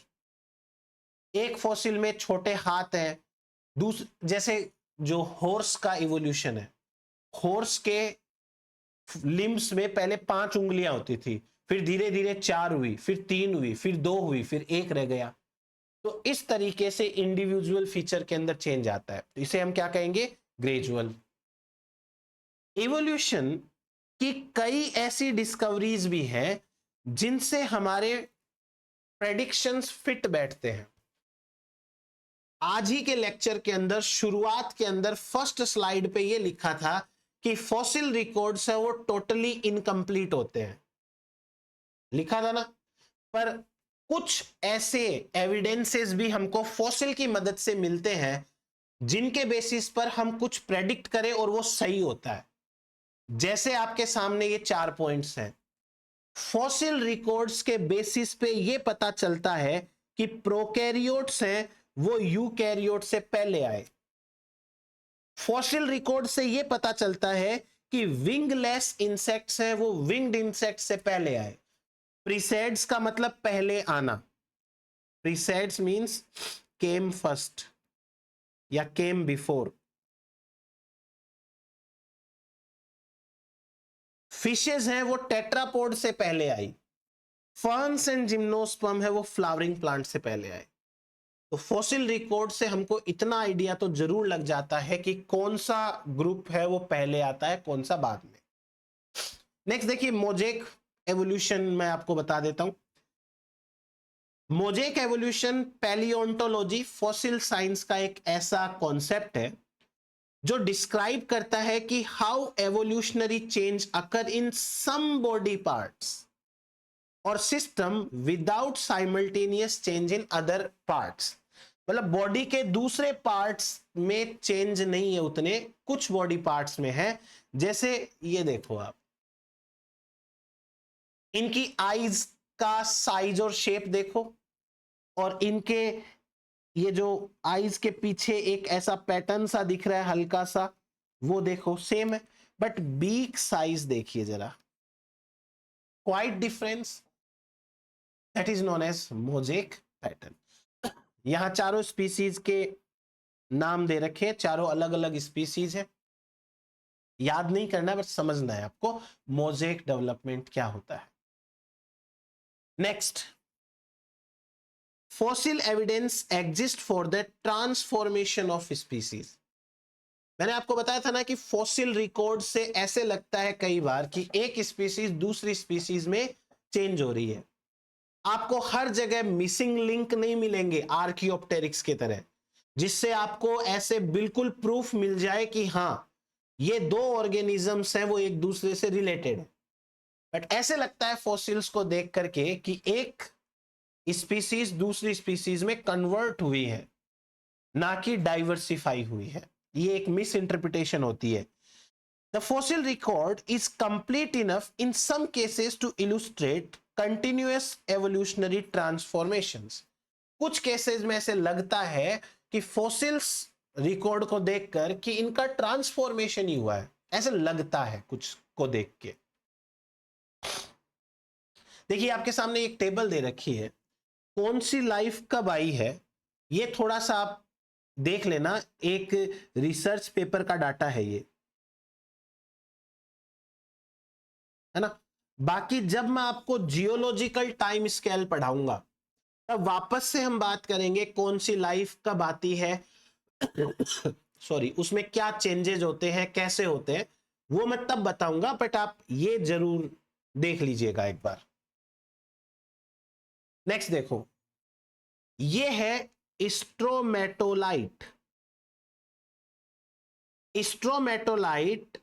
एक फॉसिल में छोटे हाथ हैं, दूसरे जैसे जो हॉर्स का इवोल्यूशन है, हॉर्स के लिम्स में पहले 5 उंगलियां होती थी, फिर धीरे धीरे 4 हुई, फिर 3 हुई, फिर 2 हुई, फिर 1 रह गया। तो इस तरीके से इंडिविजुअल फीचर के अंदर चेंज आता है, तो इसे हम क्या कहेंगे? ग्रेजुअल। इवोल्यूशन की कई ऐसी डिस्कवरीज भी हैं जिनसे हमारे प्रेडिक्शंस फिट बैठते हैं। आज ही के लेक्चर के अंदर शुरुआत के अंदर फर्स्ट स्लाइड पे ये लिखा था कि फॉसिल रिकॉर्ड्स है वो टोटली इनकम्प्लीट होते हैं, लिखा था ना। पर कुछ ऐसे एविडेंसेस भी हमको फॉसिल की मदद से मिलते हैं जिनके बेसिस पर हम कुछ प्रेडिक्ट करें और वो सही होता है। जैसे आपके सामने ये 4 पॉइंट्स हैं। फॉसिल रिकॉर्ड्स के बेसिस पे ये पता चलता है कि प्रोकैरियोट्स हैं वो यूकैरियोट से पहले आए। फॉसिल रिकॉर्ड से यह पता चलता है कि विंगलेस इंसेक्ट्स हैं वो विंग्ड इंसेक्ट से पहले आए। प्रीसेड्स का मतलब पहले आना, प्रीसेड्स मींस केम फर्स्ट या केम बिफोर। फिशेस हैं वो टेट्रापोड से पहले आई। फर्न्स एंड जिम्नोस्पर्म है वो फ्लावरिंग प्लांट से पहले आए। तो फॉसिल रिकॉर्ड से हमको इतना आइडिया तो जरूर लग जाता है कि कौन सा ग्रुप है वो पहले आता है, कौन सा बाद में। नेक्स्ट देखिए मोजेक एवोल्यूशन, मैं आपको बता देता हूं। मोजेक एवोल्यूशन पैलियोंटोलॉजी, फॉसिल साइंस का एक ऐसा कॉन्सेप्ट है जो डिस्क्राइब करता है कि how evolutionary change occur in some body parts और system without simultaneous change in other parts. मतलब बॉडी के दूसरे पार्ट्स में चेंज नहीं है उतने, कुछ बॉडी पार्ट्स में है। जैसे ये देखो आप, इनकी आईज का साइज और शेप देखो, और इनके ये जो आईज के पीछे एक ऐसा पैटर्न सा दिख रहा है हल्का सा, वो देखो सेम है, बट बीक साइज देखिए जरा, quite difference, that is known as mosaic pattern. यहां चारों स्पीसीज के नाम दे रखे, चारों अलग अलग स्पीसीज है, याद नहीं करना बस समझना है आपको मोजेक डेवलपमेंट क्या होता है। Next, fossil evidence exist for the transformation of species. मैंने आपको बताया था ना कि फॉसिल रिकॉर्ड से ऐसे लगता है कई बार कि एक स्पीसीज दूसरी स्पीसीज में चेंज हो रही है। आपको हर जगह मिसिंग लिंक नहीं मिलेंगे आर्कियोप्टेरिक्स की तरह, जिससे आपको ऐसे बिल्कुल प्रूफ मिल जाए कि हाँ ये दो ऑर्गेनिजम्स हैं, वो एक दूसरे से रिलेटेड है। बट ऐसे लगता है फॉसिल्स को देख करके कि एक स्पीसीज दूसरी स्पीसीज में कन्वर्ट हुई है, ना कि डाइवर्सिफाई हुई है। ये एक मिस इंटरप्रिटेशन होती है। The fossil record is complete enough in some cases to illustrate continuous evolutionary transformations. कुछ केसेस में ऐसे लगता है कि फॉसिल्स रिकॉर्ड को देखकर कि इनका ट्रांसफॉर्मेशन ही हुआ है, ऐसे लगता है कुछ को देख के। देखिए आपके सामने एक टेबल दे रखी है, कौन सी लाइफ कब आई है ये थोड़ा सा आप देख लेना, एक रिसर्च पेपर का डाटा है ये, है ना। बाकी जब मैं आपको जियोलॉजिकल टाइम स्केल पढ़ाऊंगा तब वापस से हम बात करेंगे कौन सी लाइफ कब आती है सॉरी, उसमें क्या चेंजेस होते हैं, कैसे होते हैं, वो मैं तब बताऊंगा। बट आप ये जरूर देख लीजिएगा एक बार। नेक्स्ट देखो, ये है स्ट्रोमेटोलाइट। स्ट्रोमेटोलाइट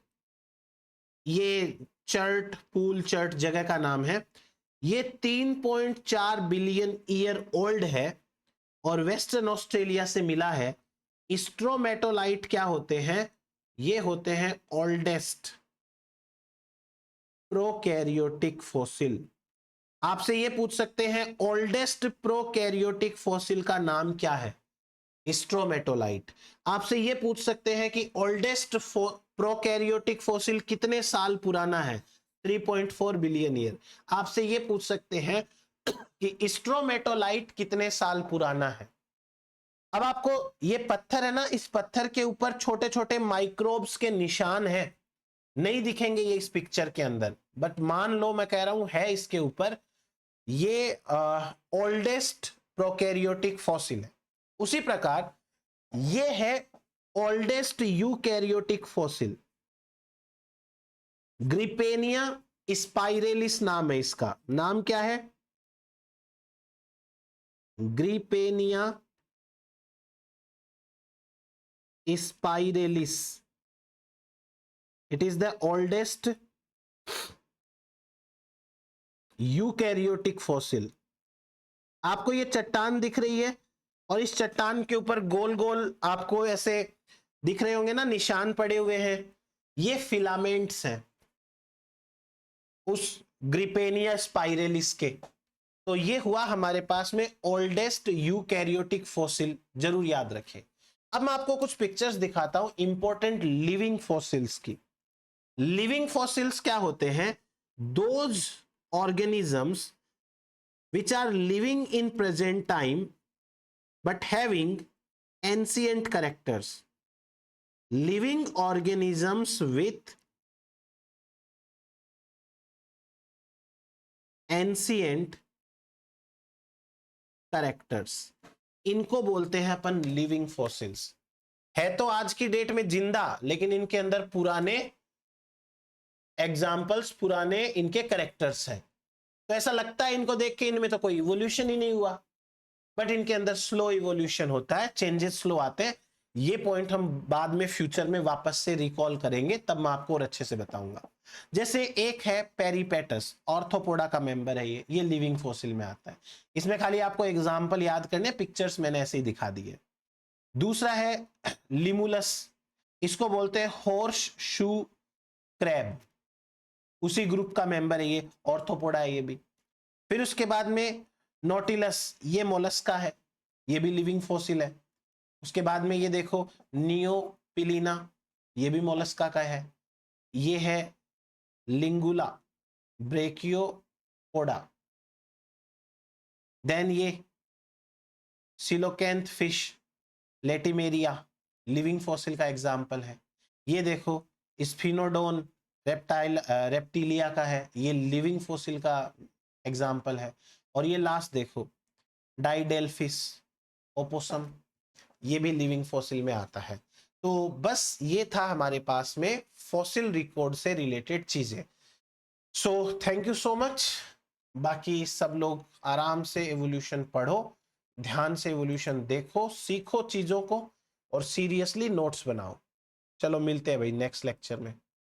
ये चर्ट, पूल चर्ट जगह का नाम है। ये 3.4 बिलियन ईयर ओल्ड है और वेस्टर्न ऑस्ट्रेलिया से मिला है। स्ट्रोमेटोलाइट क्या होते हैं? ये होते हैं ओल्डेस्ट प्रोकैरियोटिक फॉसिल। आपसे ये पूछ सकते हैं ओल्डेस्ट प्रोकैरियोटिक फॉसिल का नाम क्या है? स्ट्रोमेटोलाइट। आपसे ये पूछ सकते हैं कि ओल्डेस्ट प्रोकैरियोटिक फॉसिल कितने साल पुराना है? 3.4 बिलियन ईयर। आपसे ये पूछ सकते हैं कि स्ट्रोमेटोलाइट कितने साल पुराना है। अब आपको ये पत्थर है ना, इस पत्थर के ऊपर छोटे छोटे माइक्रोब्स के निशान हैं, नहीं दिखेंगे ये इस पिक्चर के अंदर, बट मान लो मैं कह रहा हूं है इसके ऊपर, ये ओल्डेस्ट प्रोकैरियोटिक फॉसिल है। उसी प्रकार ये है oldest eukaryotic fossil, Grypania spiralis नाम है इसका। नाम क्या है? Grypania spiralis. It is the oldest eukaryotic fossil. आपको ये चट्टान दिख रही है और इस चट्टान के ऊपर गोल गोल आपको ऐसे दिख रहे होंगे ना, निशान पड़े हुए हैं, ये फिलामेंट्स हैं उस ग्रिपेनिया स्पाइरेलिस के। तो ये हुआ हमारे पास में ओल्डेस्ट यूकैरियोटिक फॉसिल, जरूर याद रखें। अब मैं आपको कुछ पिक्चर्स दिखाता हूं इंपॉर्टेंट लिविंग फॉसिल्स की। लिविंग फॉसिल्स क्या होते हैं? Those organisms which are living in present time but having ancient characters. Living organisms with ancient characters, इनको बोलते हैं अपन लिविंग फॉसिल्स। है तो आज की डेट में जिंदा, लेकिन इनके अंदर पुराने एग्जाम्पल्स, पुराने इनके कैरेक्टर्स हैं। तो ऐसा लगता है इनको देख के इनमें तो कोई इवोल्यूशन ही नहीं हुआ, बट इनके अंदर स्लो इवोल्यूशन होता है, चेंजेस स्लो आते हैं। ये पॉइंट हम बाद में फ्यूचर में वापस से रिकॉल करेंगे, तब मैं आपको और अच्छे से बताऊंगा। जैसे एक है पेरीपेटस, ऑर्थोपोडा का मेंबर है ये लिविंग फॉसिल में आता है। इसमें खाली आपको एग्जांपल याद करने, पिक्चर्स मैंने ऐसे ही दिखा दी है। दूसरा है लिमुलस, इसको बोलते हैं हॉर्स शू क्रैब, उसी ग्रुप का मेंबर है ये, ऑर्थोपोडा है ये भी। फिर उसके बाद में नोटिलस, ये मोलस्का है, ये भी लिविंग फॉसिल है। उसके बाद में ये देखो नियोपिलिना, ये भी मोलस्का का है। ये है लिंगुला ब्रेकियोपोडा। देन ये सिलोकेंथ फिश लेटिमेरिया, लिविंग फॉसिल का एग्जाम्पल है। ये देखो स्फिनोडोन रेप्टिलिया का है, ये लिविंग फॉसिल का एग्जाम्पल है। और ये लास्ट देखो डाइडेल्फिस ओपोसम, ये भी लिविंग फॉसिल में आता है। तो बस ये था हमारे पास में फॉसिल रिकॉर्ड से रिलेटेड चीजें। So thank you so much. बाकी सब लोग आराम से एवोल्यूशन पढ़ो, ध्यान से एवोल्यूशन देखो, सीखो चीजों को और सीरियसली नोट्स बनाओ। चलो मिलते हैं भाई नेक्स्ट लेक्चर में।